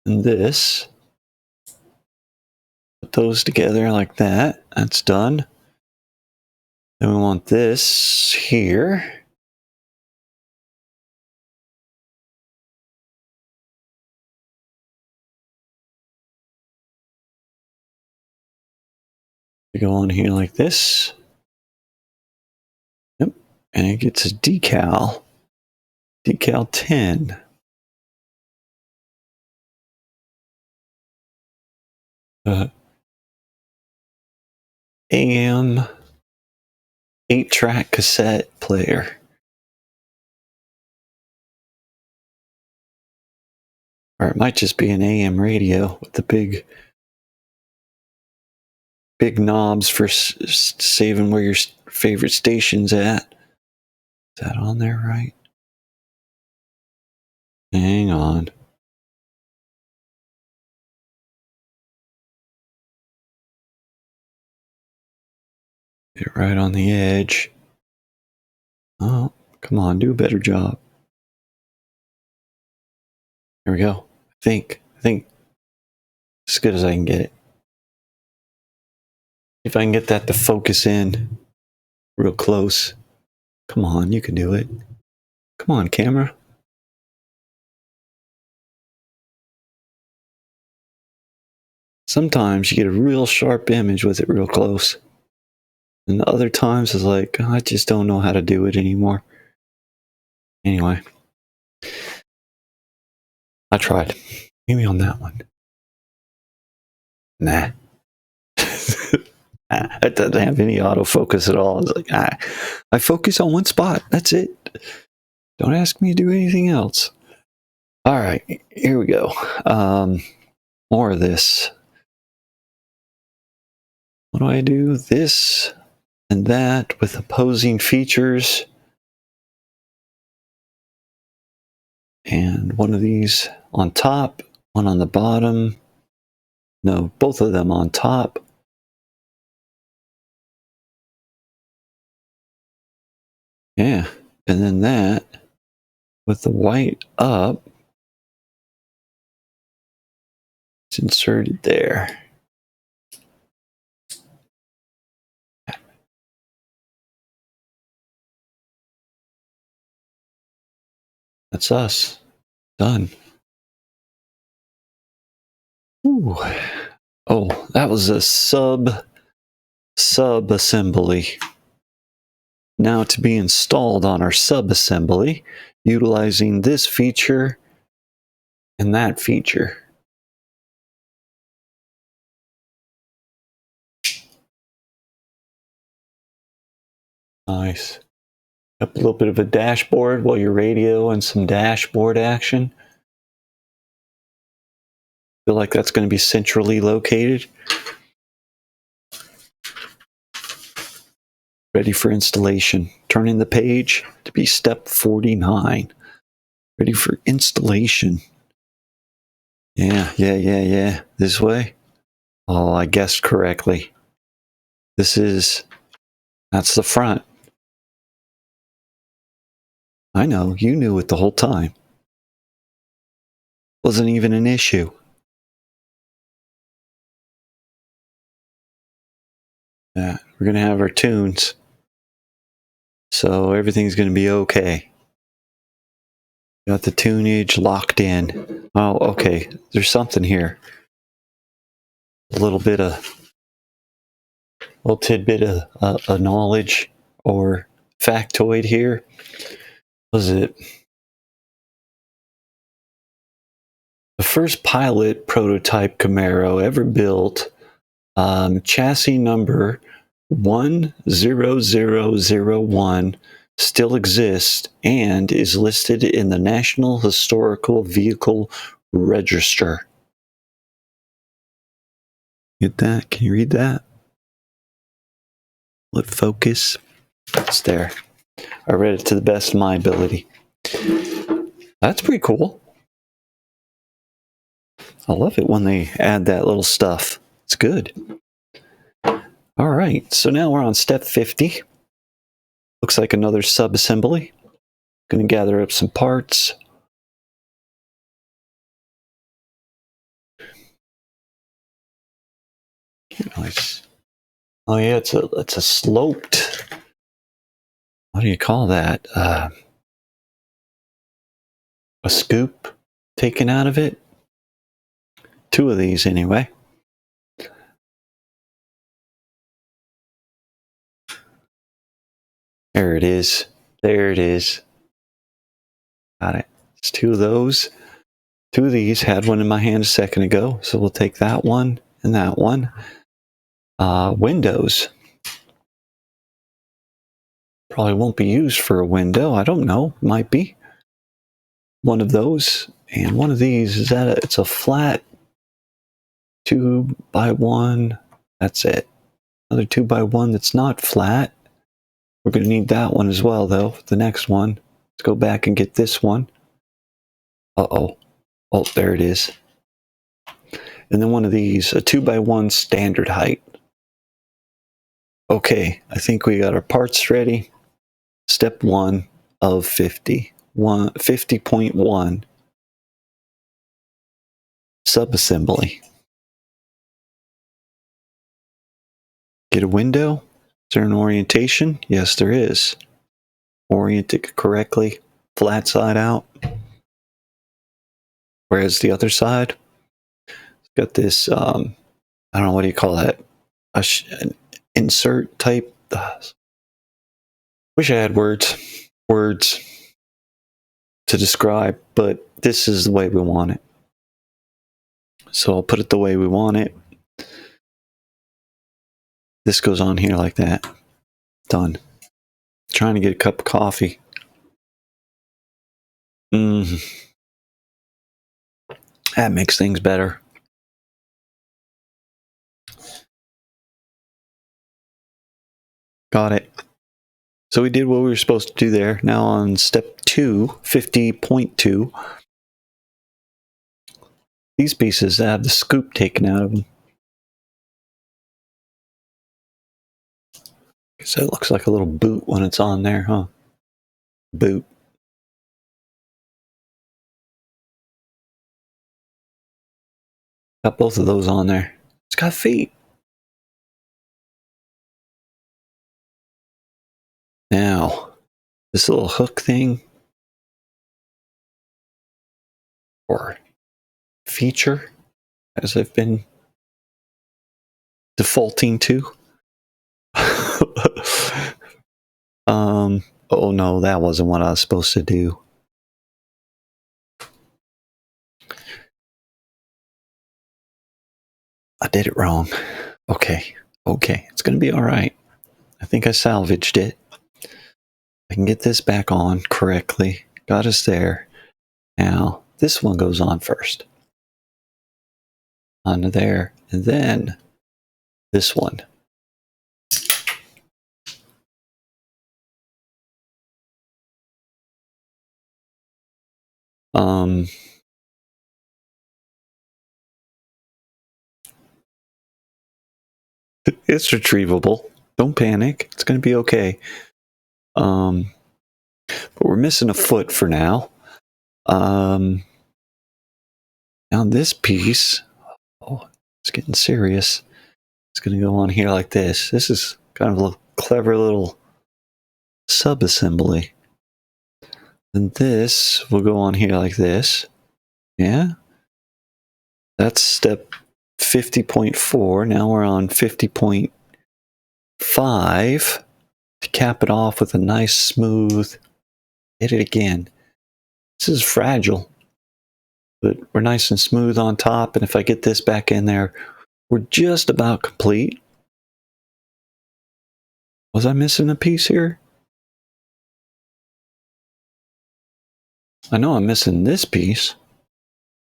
and this. Put those together like that. That's done. Then we want this here. We go on here like this. Yep. And it gets a decal. Decal 10. AM 8-track cassette player. Or it might just be an AM radio with the big knobs for saving where your favorite station's at. Is that on there right? Hang on. Get right on the edge. Oh, come on, do a better job. There we go. I think as good as I can get it. If I can get that to focus in real close. Come on, you can do it. Come on, camera. Sometimes you get a real sharp image with it real close. And other times it's like, I just don't know how to do it anymore. Anyway. I tried. Maybe on that one. Nah. It doesn't have any autofocus at all. It's like, I focus on one spot. That's it. Don't ask me to do anything else. All right, here we go. More of this. What do I do? This and that with opposing features. And one of these on top, one on the bottom. No, both of them on top. Yeah, and then that with the white up. It's inserted there. That's us. Done. Ooh. Oh, that was a sub-assembly. Now to be installed on our sub-assembly, utilizing this feature and that feature. Nice. Up a little bit of a dashboard while your radio and some dashboard action. Feel like that's going to be centrally located. Ready for installation. Turning the page to be step 49. Ready for installation. Yeah. This way. Oh, I guessed correctly. That's the front. I know, you knew it the whole time. Wasn't even an issue. Yeah, we're going to have our tunes. So everything's going to be okay. Got the tunage locked in. Oh, okay. There's something here. A little tidbit of knowledge or factoid here. Was it the first pilot prototype Camaro ever built? Chassis number 10001 still exists and is listed in the National Historical Vehicle Register. Get that? Can you read that? Let focus. It's there. I read it to the best of my ability. That's pretty cool. I love it when they add that little stuff. It's good. All right, so now we're on step 50. Looks like another sub-assembly. Going to gather up some parts. Nice. Oh yeah, it's a sloped. What do you call that? A scoop taken out of it. Two of these anyway. There it is. There it is. Got it. It's two of those. Two of these. Had one in my hand a second ago, so we'll take that one and that one. Windows. Probably won't be used for a window. I don't know. Might be. One of those. And one of these is it's a flat 2x1. That's it. Another 2x1 that's not flat. We're going to need that one as well, though. The next one. Let's go back and get this one. Uh-oh. Oh, there it is. And then one of these, a 2x1 standard height. Okay, I think we got our parts ready. Step 1 of 50. 50.1. Subassembly. Get a window. Is there an orientation? Yes, there is. Orient it correctly. Flat side out. Whereas the other side, it's got this, I don't know, what do you call that? An insert type. Wish I had words to describe, but this is the way we want it. So I'll put it the way we want it. This goes on here like that. Done. Trying to get a cup of coffee. That makes things better. Got it. So we did what we were supposed to do there. Now on step 2, 50.2. These pieces have the scoop taken out of them. So it looks like a little boot when it's on there, huh? Boot. Got both of those on there. It's got feet. Now, this little hook thing, or feature, as I've been defaulting to. Oh no, that wasn't what I was supposed to do. I did it wrong. Okay, it's gonna be alright. I think I salvaged it. I can get this back on correctly. Got us there. Now, this one goes on first. Onto there, and then this one. It's retrievable. Don't panic. It's going to be okay. But we're missing a foot for now. Now this piece, oh, it's getting serious. It's going to go on here like this. This is kind of a clever little sub-assembly. And this will go on here like this. Yeah. That's step 50.4. Now we're on 50.5 to cap it off with a nice smooth. Hit it again. This is fragile, but we're nice and smooth on top. And if I get this back in there, we're just about complete. Was I missing a piece here? I know I'm missing this piece.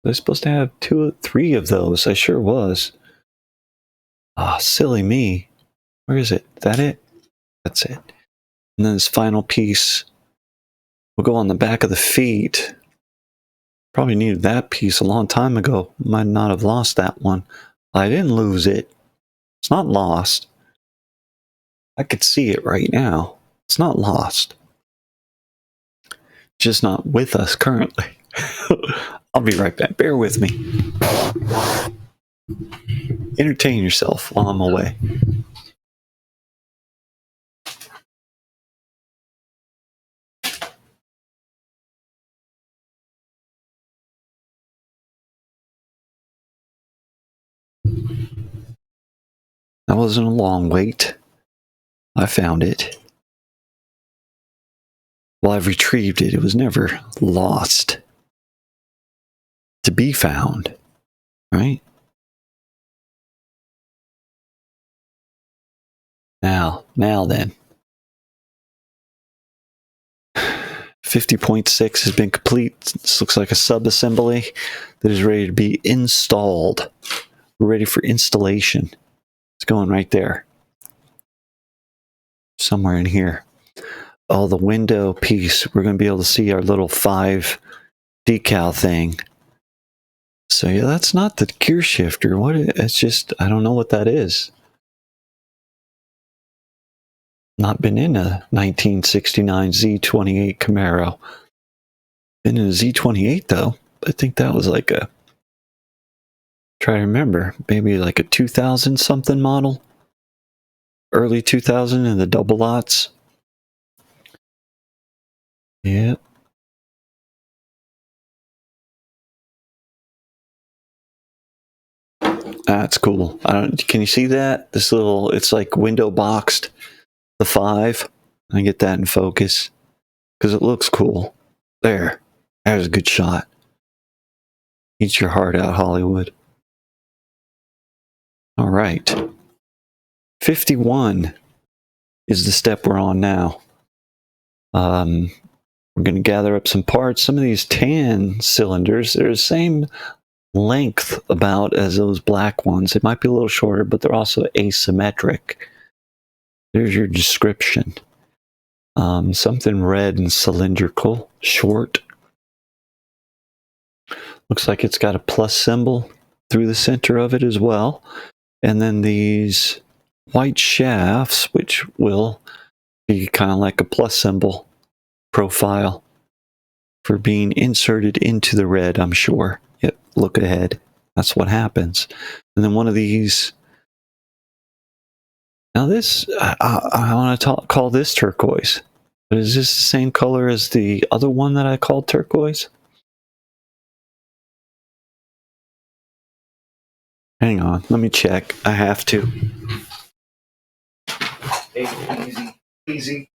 I was supposed to have 2 or 3 of those. I sure was. Ah, silly me. Where is it? Is that it? That's it. And then this final piece will go on the back of the feet. Probably needed that piece a long time ago. Might not have lost that one. I didn't lose it. It's not lost. I could see it right now. It's not lost. Just not with us currently. I'll be right back. Bear with me. Entertain yourself while I'm away. That wasn't a long wait. I found it. Well, I've retrieved it. It was never lost. To be found, right? Now then. 50.6 has been complete. This looks like a sub-assembly that is ready to be installed. We're ready for installation. It's going right there. Somewhere in here. Oh, the window piece. We're going to be able to see our little 5 decal thing. So yeah, that's not the gear shifter. It's just, I don't know what that is. Not been in a 1969 Z28 Camaro. Been in a Z28 though. I think that was like a, try to remember, maybe like a 2000 something model. Early 2000 in the double lots. Yep. That's cool. Can you see that? This little, it's like window boxed. The 5. I get that in focus because it looks cool. There. There's a good shot. Eat your heart out, Hollywood. All right. 51 is the step we're on now. We're going to gather up some parts. Some of these tan cylinders, they're the same length about as those black ones. It might be a little shorter, but they're also asymmetric. There's your description. Something red and cylindrical, short. Looks like it's got a plus symbol through the center of it as well. And then these white shafts, which will be kind of like a plus symbol profile for being inserted into the red, I'm sure. Yep, look ahead. That's what happens. And then one of these. Now this, I want to call this turquoise. But is this the same color as the other one that I called turquoise? Hang on, let me check. I have to. Easy, easy.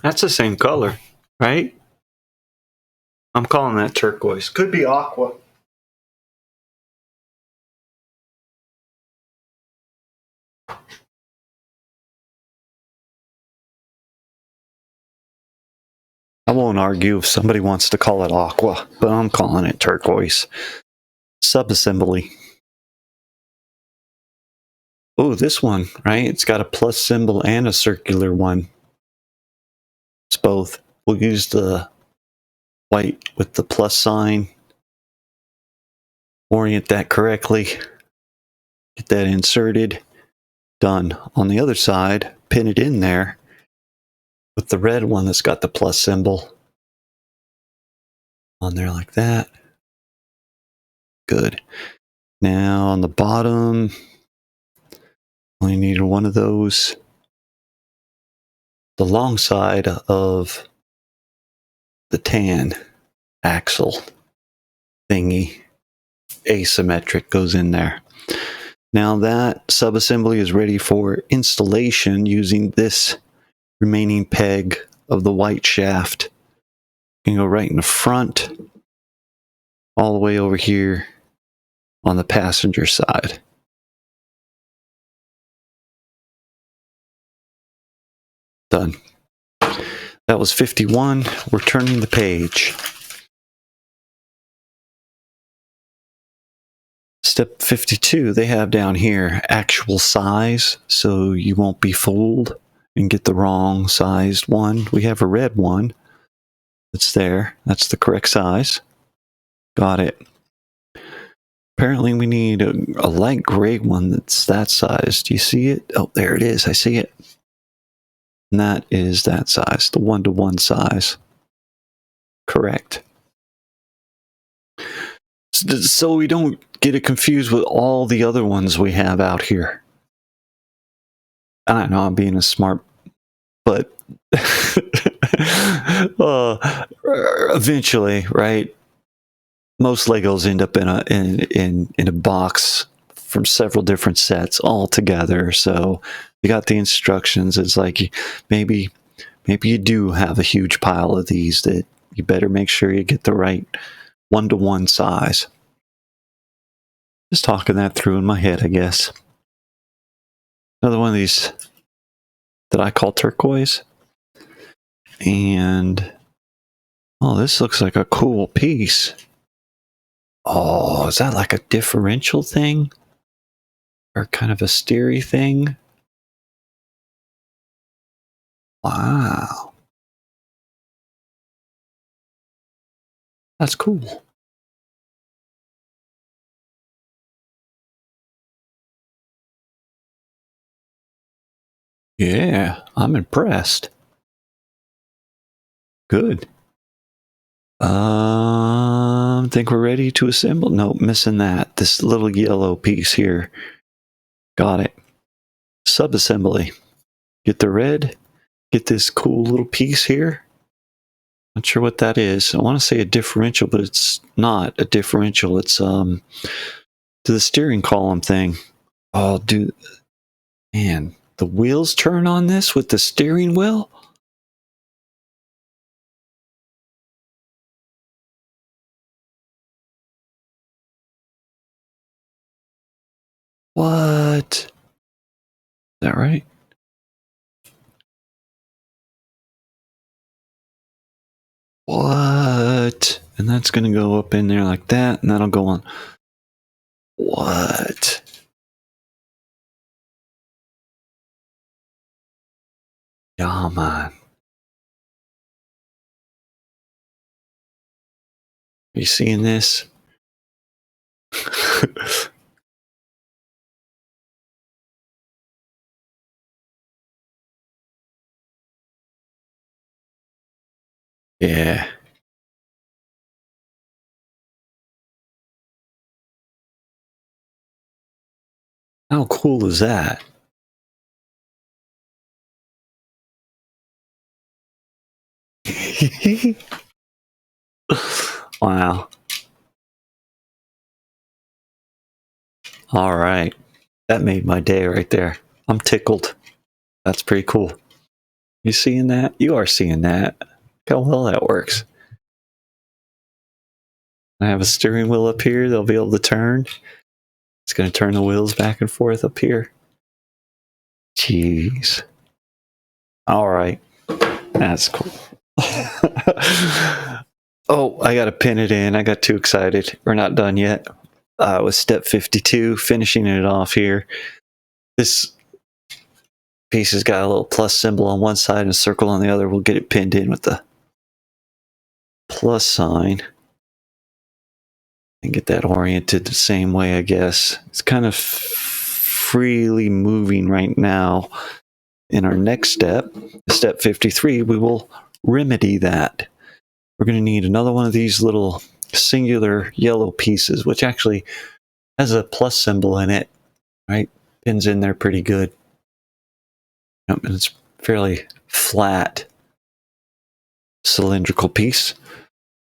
That's the same color, right? I'm calling that turquoise. Could be aqua. I won't argue if somebody wants to call it aqua, but I'm calling it turquoise. Subassembly. Oh, this one, right? It's got a plus symbol and a circular one. It's both. We'll use the white with the plus sign. Orient that correctly. Get that inserted. Done. On the other side, pin it in there with the red one that's got the plus symbol on there like that. Good. Now on the bottom, only need one of those. The long side of the tan axle thingy, asymmetric, goes in there. Now that subassembly is ready for installation using this remaining peg of the white shaft. You can go right in the front, all the way over here on the passenger side. Done. That was 51. We're turning the page. Step 52, they have down here actual size, so you won't be fooled and get the wrong sized one. We have a red one that's there. That's the correct size. Got it. Apparently we need a light gray one that's that size. Do you see it? Oh, there it is. I see it. And that is that size, the 1-to-1 size. Correct. So we don't get it confused with all the other ones we have out here. I know I'm being a smart, but eventually, right? Most Legos end up in a box from several different sets all together. So you got the instructions. It's like maybe you do have a huge pile of these that you better make sure you get the right 1-to-1 size. Just talking that through in my head, I guess. Another one of these that I call turquoise. And oh, this looks like a cool piece. Oh, is that like a differential thing? Or kind of a steery thing? Wow. That's cool. Yeah, I'm impressed. Good. Think we're ready to assemble? Nope, missing that. This little yellow piece here. Got it. Subassembly. Get the red. Get this cool little piece here. Not sure what that is. I want to say a differential, but it's not a differential. It's to the steering column thing. Oh, dude, man, the wheels turn on this with the steering wheel? What? that right? What? And that's going to go up in there like that, and that'll go on. What? Yeah, man. Are you seeing this? Yeah. How cool is that? Wow. All right. That made my day right there. I'm tickled. That's pretty cool. You seeing that? You are seeing that. Look how well that works. I have a steering wheel up here they'll be able to turn. It's going to turn the wheels back and forth up here. Jeez. All right. That's cool. Oh, I got to pin it in. I got too excited. We're not done yet. With step 52, finishing it off here. This piece has got a little plus symbol on one side and a circle on the other. We'll get it pinned in with the plus sign and get that oriented the same way, I guess. It's kind of freely moving right now. In our next step, step 53, we will remedy that. We're going to need another one of these little singular yellow pieces, which actually has a plus symbol in it, right? Pins in there pretty good. And it's fairly flat, cylindrical piece.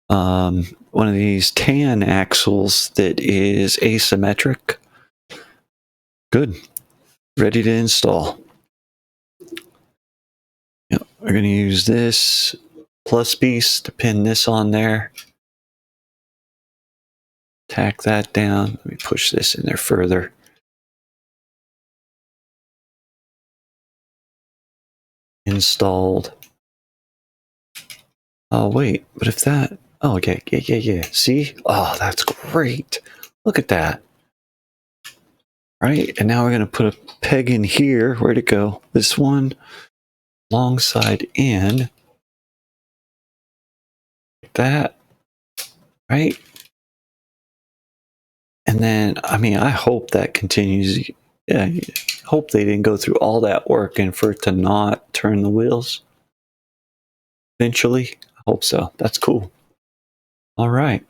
One of these tan axles that is asymmetric. Good. Ready to install. Yep. We're going to use this plus piece to pin this on there. Tack that down. Let me push this in there further. Installed. Oh, wait. But if that... Oh, okay. Yeah. See? Oh, that's great. Look at that. Right? And now we're going to put a peg in here. Where'd it go? This one. Long side in. Like that. Right? And then, I mean, I hope that continues. Yeah, I hope they didn't go through all that work and for it to not turn the wheels eventually. I hope so. That's cool. All right.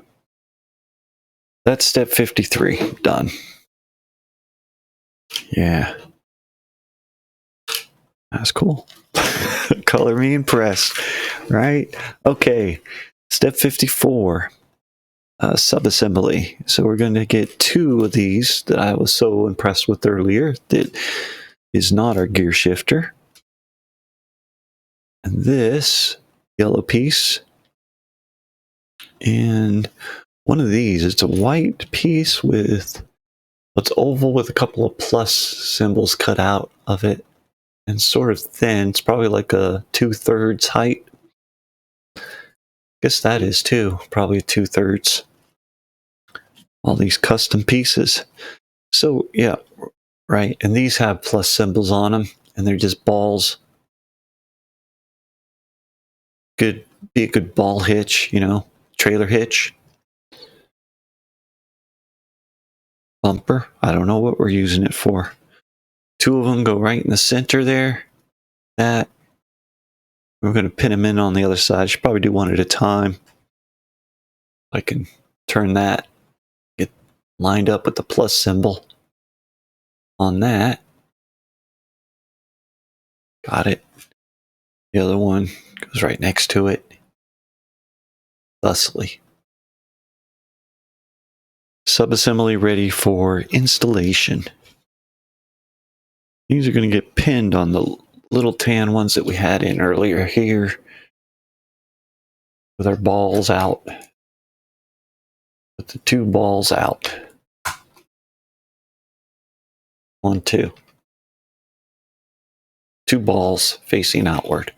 That's step 53. Done. Yeah. That's cool. Color me impressed. Right? Okay. Step 54. Subassembly. So we're going to get two of these that I was so impressed with earlier. That is not our gear shifter. And this yellow piece. And one of these, it's a white piece with, it's oval with a couple of plus symbols cut out of it. And sort of thin. It's probably like a 2/3 height. Guess that is too. Probably 2/3. All these custom pieces. So yeah, right. And these have plus symbols on them, and they're just balls. Be a good ball hitch, you know, trailer hitch. Bumper. I don't know what we're using it for. Two of them go right in the center there. That. We're going to pin them in on the other side. I should probably do one at a time. I can turn that, get lined up with the plus symbol on that. Got it. The other one goes right next to it. Thusly. Subassembly ready for installation. These are going to get pinned on the little tan ones that we had in earlier here with our balls out. Put the two balls out. 1, 2. 2 balls facing outward.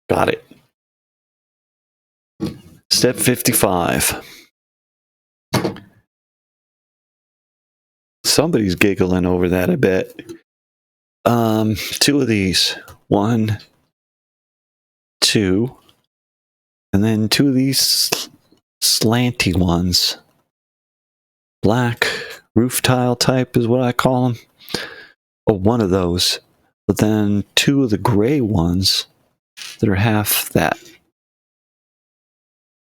Got it. Step 55. Somebody's giggling over that, I bet. 2 of these. 1, 2, and then 2 of these slanty ones. Black roof tile type is what I call them. Oh, 1 of those. But then 2 of the gray ones that are half that.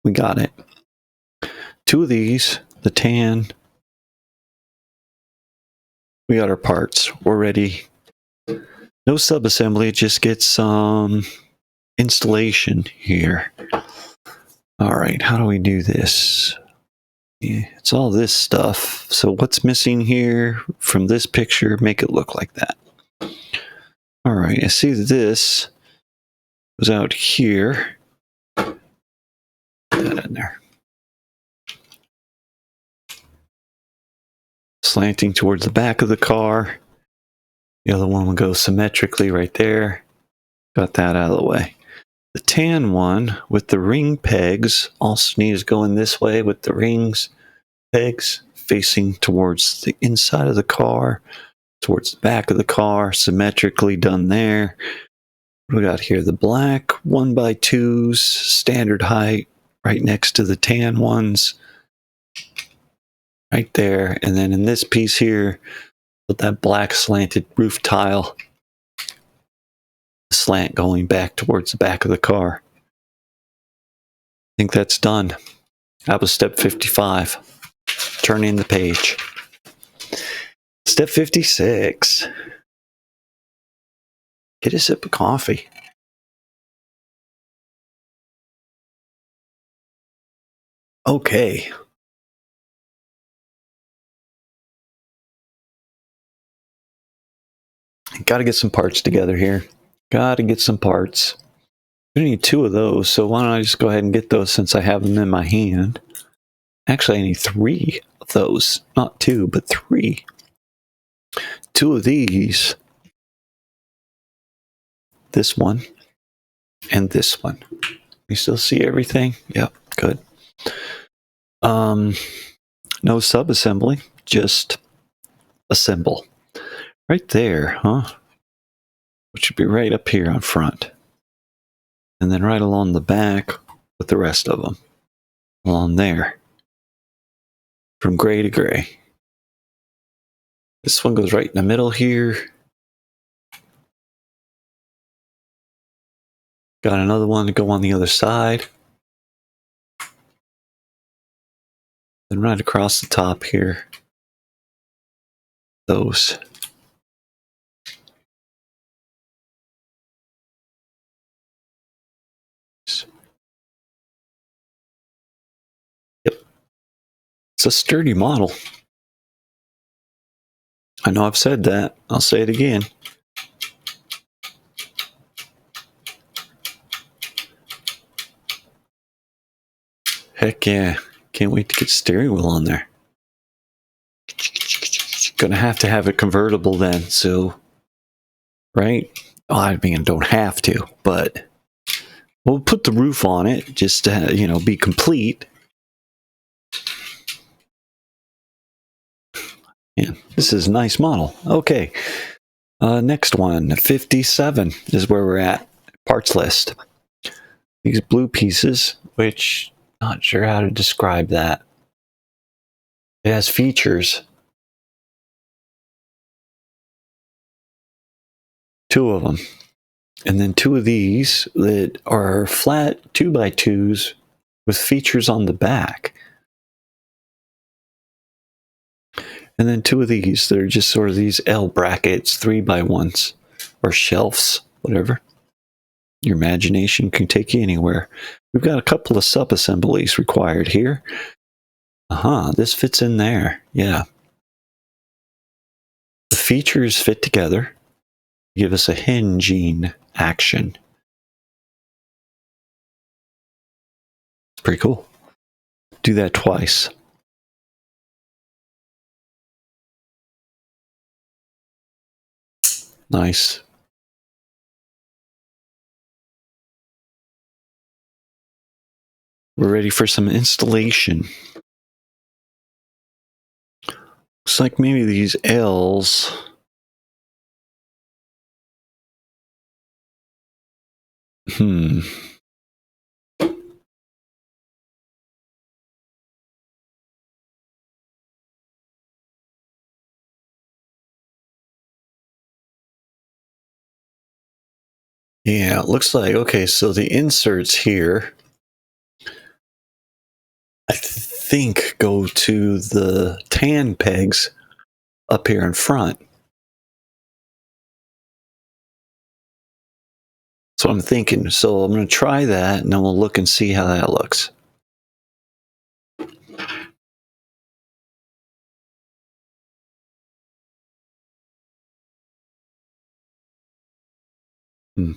We got it. 2 of these, the tan. We got our parts. We're ready. No subassembly, just get some installation here. All right, how do we do this? Yeah, it's all this stuff. So what's missing here from this picture? Make it look like that. All right, I see that this was out here. Put that in there. Slanting towards the back of the car. The other one will go symmetrically right there. Got that out of the way. The tan one with the ring pegs also needs going this way with the rings, pegs facing towards the inside of the car, towards the back of the car, symmetrically done there. What we got here? The black 1x2s, standard height, right next to the tan ones. Right there. And then in this piece here, with that black slanted roof tile, slant going back towards the back of the car. I think that's done. That was step 55. Turning the page. Step 56. Get a sip of coffee. Okay. Got to get some parts together here. Got to get some parts. I need 2 of those, so why don't I just go ahead and get those since I have them in my hand. Actually, I need 3 of those. Not 2, but 3. 2 of these. This one. And this one. You still see everything? Yep, good. No sub-assembly, just assemble. Right there, huh? Which should be right up here on front. And then right along the back with the rest of them. Along there. From gray to gray. This one goes right in the middle here. Got another one to go on the other side. Then right across the top here. Those. Yep. It's a sturdy model. I know I've said that. I'll say it again. Heck yeah. Can't wait to get the steering wheel on there. Gonna have to have it convertible then, so. Right? Oh, I mean, don't have to, but we'll put the roof on it just to, be complete. Yeah, this is a nice model. Okay. Next one, 57 is where we're at. Parts list. These blue pieces, which not sure how to describe that. It has features. 2 of them. And then 2 of these that are flat 2x2s with features on the back. And then 2 of these that are just sort of these L brackets, 3x1s, or shelves, whatever. Your imagination can take you anywhere. We've got a couple of sub-assemblies required here. This fits in there. Yeah. The features fit together. Give us a hinging action. It's pretty cool. Do that twice. Nice. We're ready for some installation. Looks like maybe these L's. Yeah, it looks like, okay, so the inserts here, I think, go to the tan pegs up here in front. That's what I'm thinking. So I'm going to try that, and then we'll look and see how that looks. Hmm.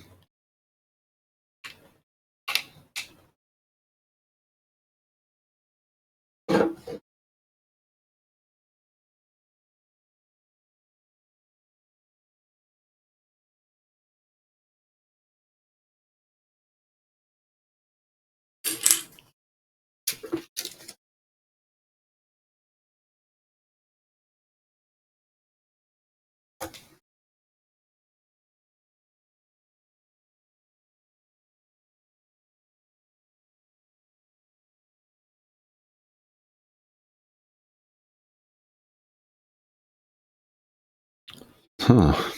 Huh. I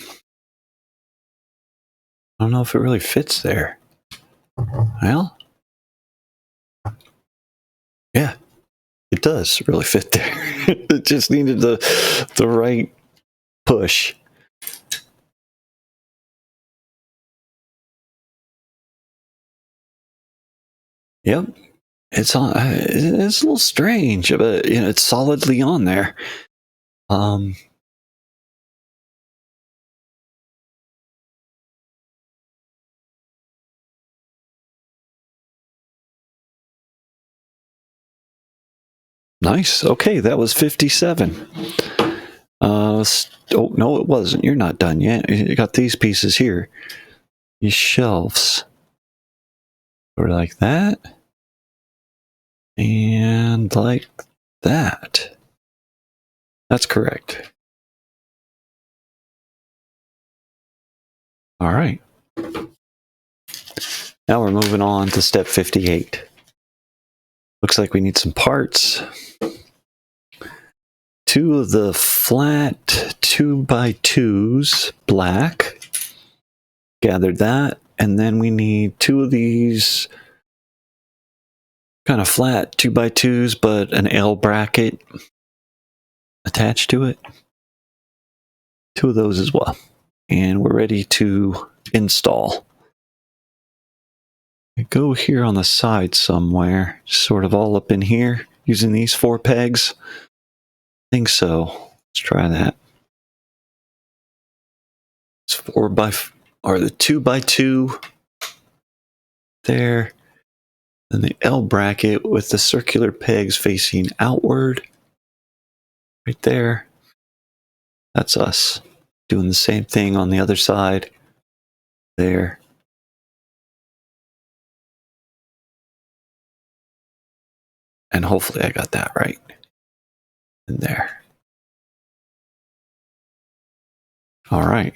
don't know if it really fits there. Well, yeah, it does really fit there. It just needed the right push. Yep, it's on. It's a little strange, but you know, it's solidly on there. Um, Nice. Okay, that was 57. Oh no, it wasn't. You're not done yet. You got these pieces here. These shelves. Or like that. And like that. That's correct. All right. Now we're moving on to step 58. Looks like we need some parts. 2 of the flat 2x2s, black. Gathered that. And then we need 2 of these kind of flat 2x2s, but an L bracket attached to it. 2 of those as well. And we're ready to install. Go here on the side somewhere, sort of all up in here, using these 4 pegs. I think so. Let's try that. It's 4 by, or the 2x2 there, and the L bracket with the circular pegs facing outward. Right there. That's us. Doing the same thing on the other side. There. And hopefully I got that right. And there. All right.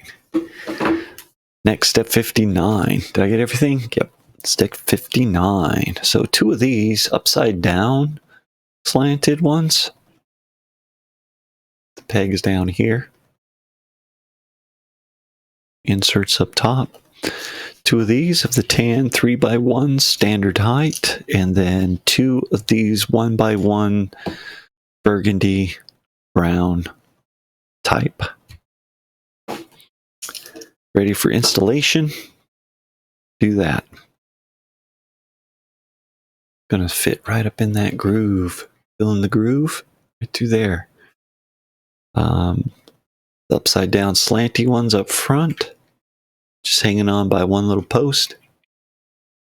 Next, step 59. Did I get everything? Yep. Step 59. So 2 of these upside down slanted ones. The pegs down here. Inserts up top. 2 of these of the tan 3x1 standard height. And then 2 of these 1x1 burgundy brown type. Ready for installation? Do that. Gonna fit right up in that groove. Feeling the groove? Right through there. The upside down slanty ones up front. Just hanging on by one little post. If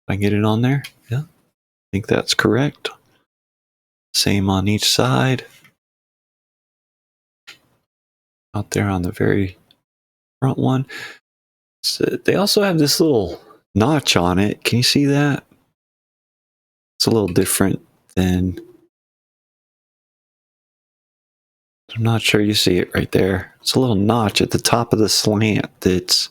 I can get it on there. Yeah. I think that's correct. Same on each side. Out there on the very front one. So they also have this little notch on it. Can you see that? It's a little different than... I'm not sure you see it right there. It's a little notch at the top of the slant that's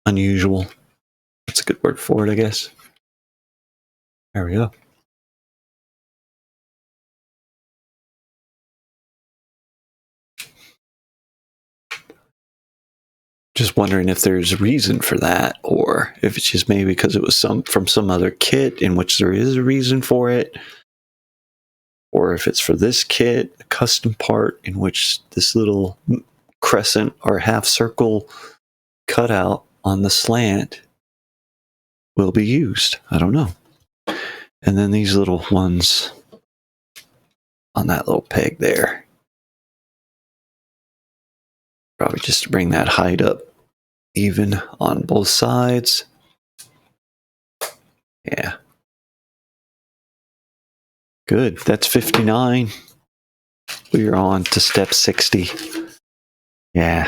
unusual. That's a good word for it, I guess. There we go. Just wondering if there's a reason for that, or if it's just maybe because it was from some other kit in which there is a reason for it, or if it's for this kit, a custom part in which this little crescent or half circle cutout on the slant will be used. I don't know. And then these little ones on that little peg there. Probably just to bring that height up even on both sides. Yeah. Good. That's 59. We are on to step 60. Yeah.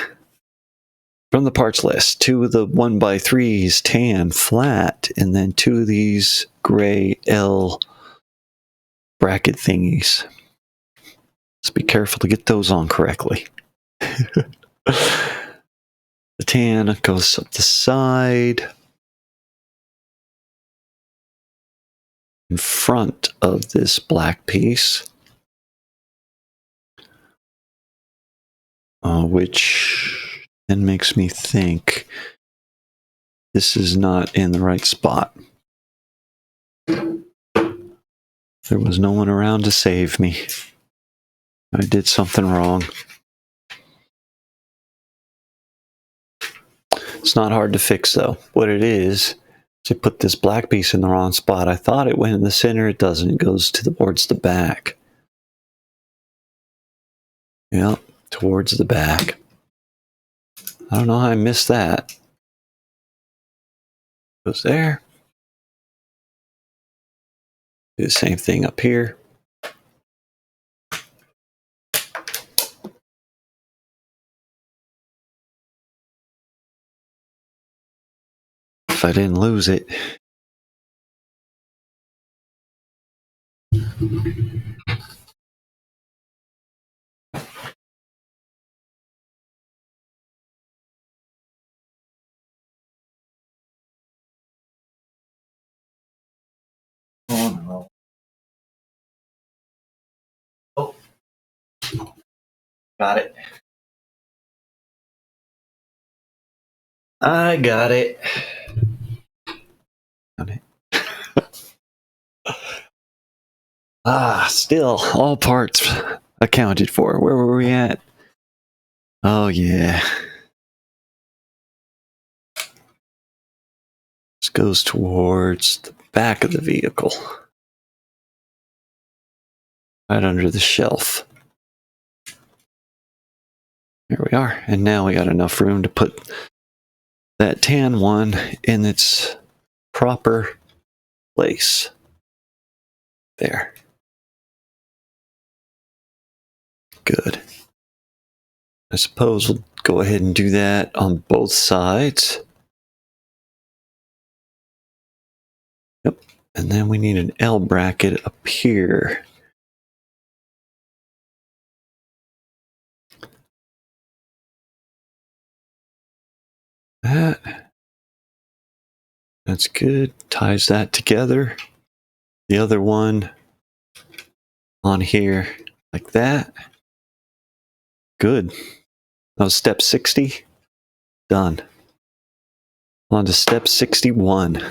From the parts list, 2 of the 1x3s tan flat, and then 2 of these gray L bracket thingies. Let's be careful to get those on correctly. The tan goes up the side in front of this black piece, which then makes me think this is not in the right spot. There was no one around to save me. I did something wrong. It's not hard to fix, though. What it is I put this black piece in the wrong spot. I thought it went in the center. It doesn't. It goes towards the back. Yep, towards the back. I don't know how I missed that. Goes there. Do the same thing up here. If I didn't lose it. Oh, got it. I got it. Still, all parts accounted for. Where were we at? Oh, yeah. This goes towards the back of the vehicle. Right under the shelf. There we are. And now we got enough room to put that tan one in its proper place. There. Good. I suppose we'll go ahead and do that on both sides. Yep. And then we need an L bracket up here. That's good. Ties that together. The other one on here like that. Good. That was step 60. Done. On to step 61.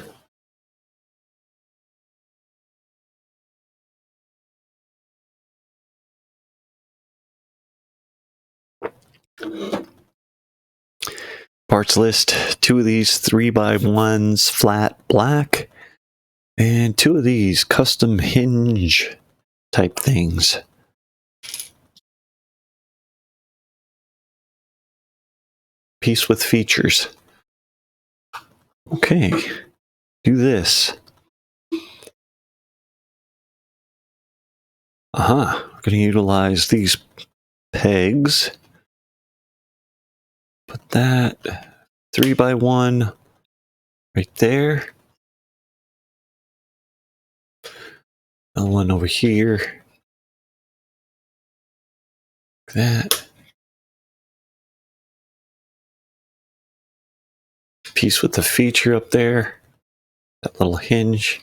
Parts list, 2 of these 3x1s flat black, and 2 of these custom hinge type things. Piece with features. Okay, do this. We're going to utilize these pegs. Put that 3x1 right there. Another one over here. Like that. Piece with the feature up there. That little hinge.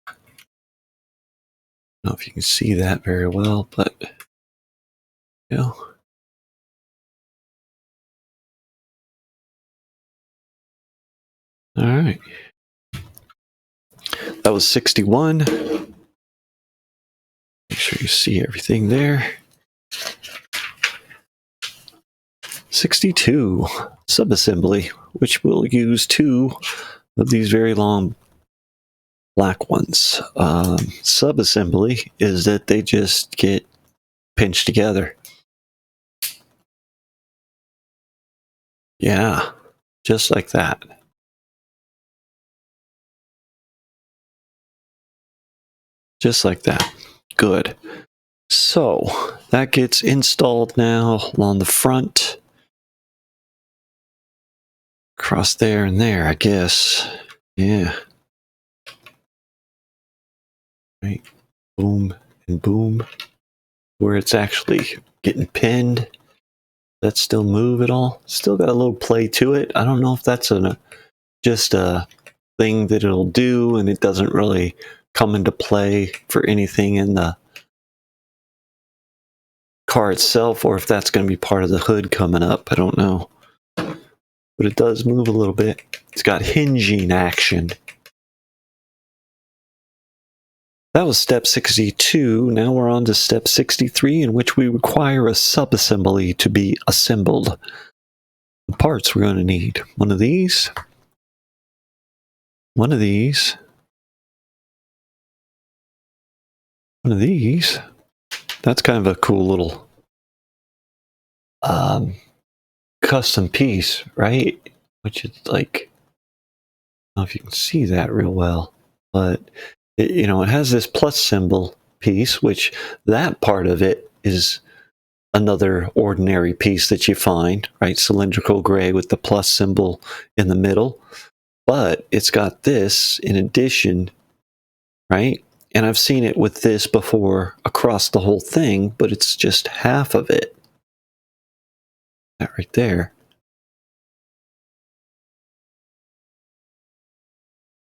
I don't know if you can see that very well, but you know. All right. That was 61. Make sure you see everything there. 62, subassembly, which we'll use 2 of these very long black ones. Subassembly is that they just get pinched together. Yeah, just like that. Just like that. Good. So that gets installed now along the front. Across there and there, I guess. Yeah. Right. Boom and boom. Where it's actually getting pinned. That still move at all? Still got a little play to it. I don't know if that's just a thing that it'll do and it doesn't really come into play for anything in the car itself, or if that's going to be part of the hood coming up. I don't know. But it does move a little bit. It's got hinging action. That was step 62. Now we're on to step 63, in which we require a subassembly to be assembled. The parts we're going to need: one of these, one of these, one of these. That's kind of a cool little custom piece, right? Which is like, I don't know if you can see that real well, but it has this plus symbol piece, which that part of it is another ordinary piece that you find, right? Cylindrical gray with the plus symbol in the middle. But it's got this in addition, right? And I've seen it with this before across the whole thing, but it's just half of it. That right there.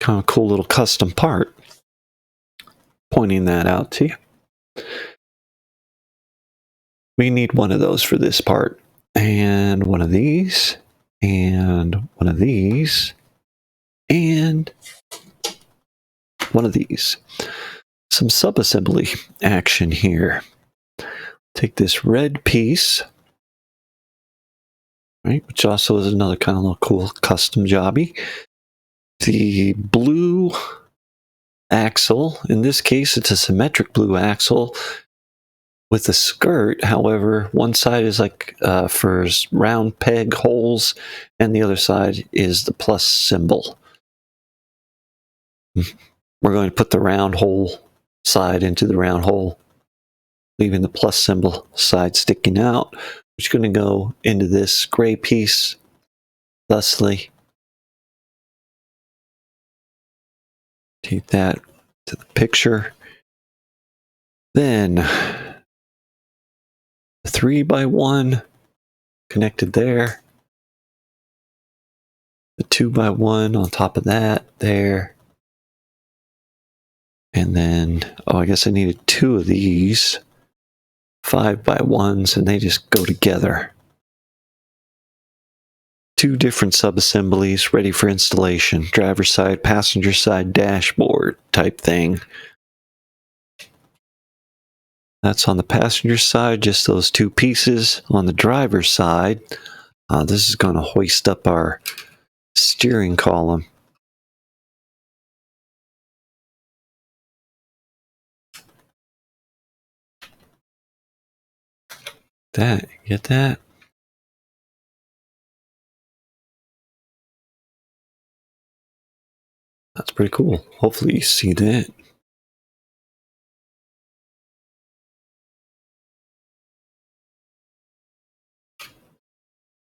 Kind of cool little custom part. Pointing that out to you. We need one of those for this part. And one of these. And one of these. And one of these. Some subassembly action here. Take this red piece, right, which also is another kind of little cool custom jobby. The blue axle, in this case it's a symmetric blue axle with a skirt. However, one side is like for round peg holes, and the other side is the plus symbol. We're going to put the round hole side into the round hole, leaving the plus symbol side sticking out, which is going to go into this gray piece thusly. Take that to the picture. Then the 3x1 connected there. The 2x1 on top of that there. And then, I guess I needed 2 of these 5x1s, and they just go together. 2 different subassemblies ready for installation. Driver side, passenger side, dashboard type thing. That's on the passenger side, just those 2 pieces. On the driver's side, this is going to hoist up our steering column. That, get that? That's pretty cool. Hopefully you see that.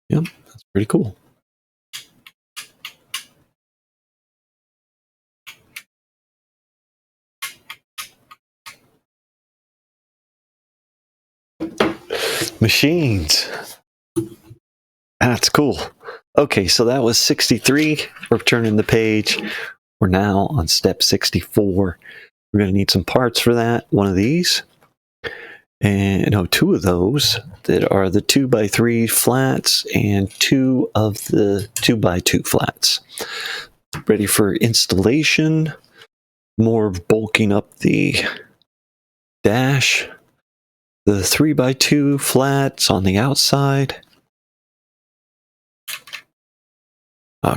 Yep, that's pretty cool. Machines. That's cool. Okay, so that was 63. We're turning the page. We're now on step 64. We're going to need some parts for that. One of these. And no, two of those that are the 2x3 flats and two of the 2x2 flats. Ready for installation. More bulking up the dash. The 3x2 flats on the outside.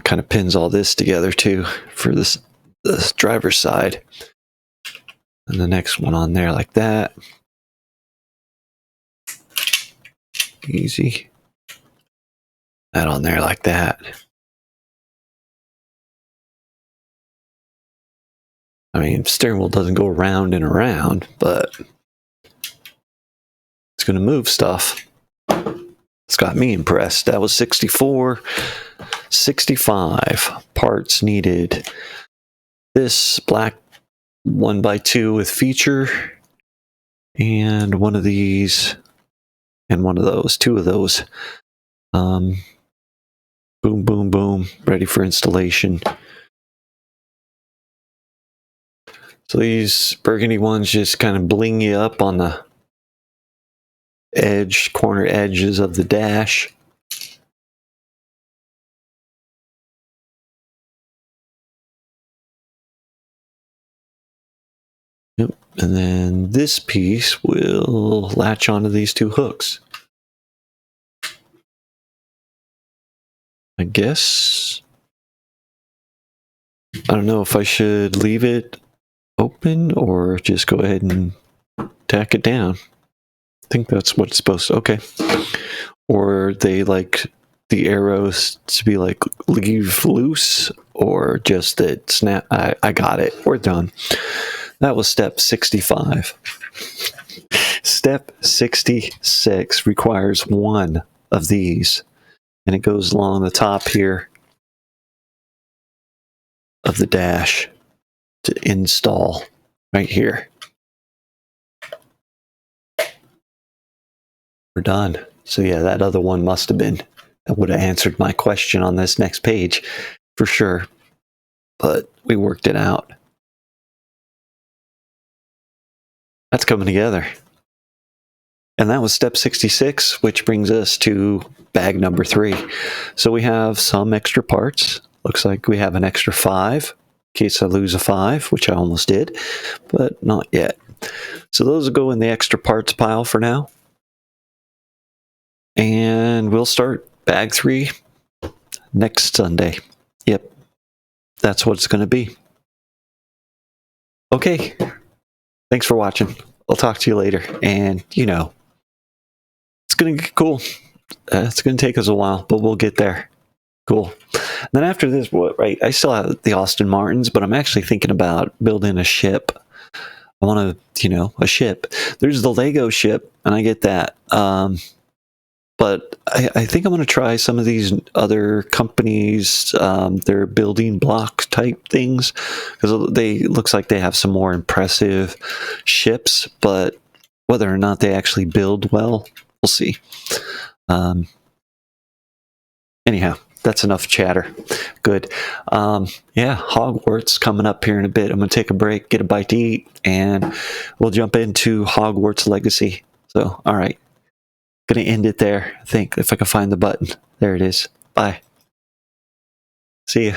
Kind of pins all this together too for this driver's side. And the next one on there like that. Easy. That on there like that. I mean, steering wheel doesn't go around and around, but it's going to move stuff. It's got me impressed. That was 64. 65 parts needed. This black 1x2 with feature, and one of these, and one of those, two of those. Boom, boom, boom, ready for installation. So these burgundy ones just kind of bling you up on the corner edges of the dash. Yep. And then this piece will latch onto these two hooks. I guess. I don't know if I should leave it open or just go ahead and tack it down. I think that's what it's supposed to. Okay. Or they like the arrows to be like leave loose, or just that snap. I got it. We're done. That was step 65. Step 66 requires one of these, and it goes along the top here of the dash to install right here. We're done. So yeah, that other one must have been, that would have answered my question on this next page for sure, but we worked it out. That's coming together. And that was step 66, which brings us to bag number 3. So we have some extra parts. Looks like we have an extra 5 in case I lose a 5, which I almost did, but not yet. So those will go in the extra parts pile for now. And we'll start bag 3 next Sunday. Yep, that's what it's going to be. Okay, thanks for watching. I'll talk to you later. And, you know, it's going to get cool. It's going to take us a while, but we'll get there. Cool. And then after this, right, I still have the Aston Martins, but I'm actually thinking about building a ship. I want to, you know, a ship. There's the Lego ship, and I get that. But I think I'm going to try some of these other companies, their building block type things, because they looks like they have some more impressive ships, but whether or not they actually build well, we'll see. Anyhow, that's enough chatter. Good. Yeah, Hogwarts coming up here in a bit. I'm going to take a break, get a bite to eat, and we'll jump into Hogwarts Legacy. So, all right. Going to end it there. I think if I can find the button. There it is. Bye. See ya.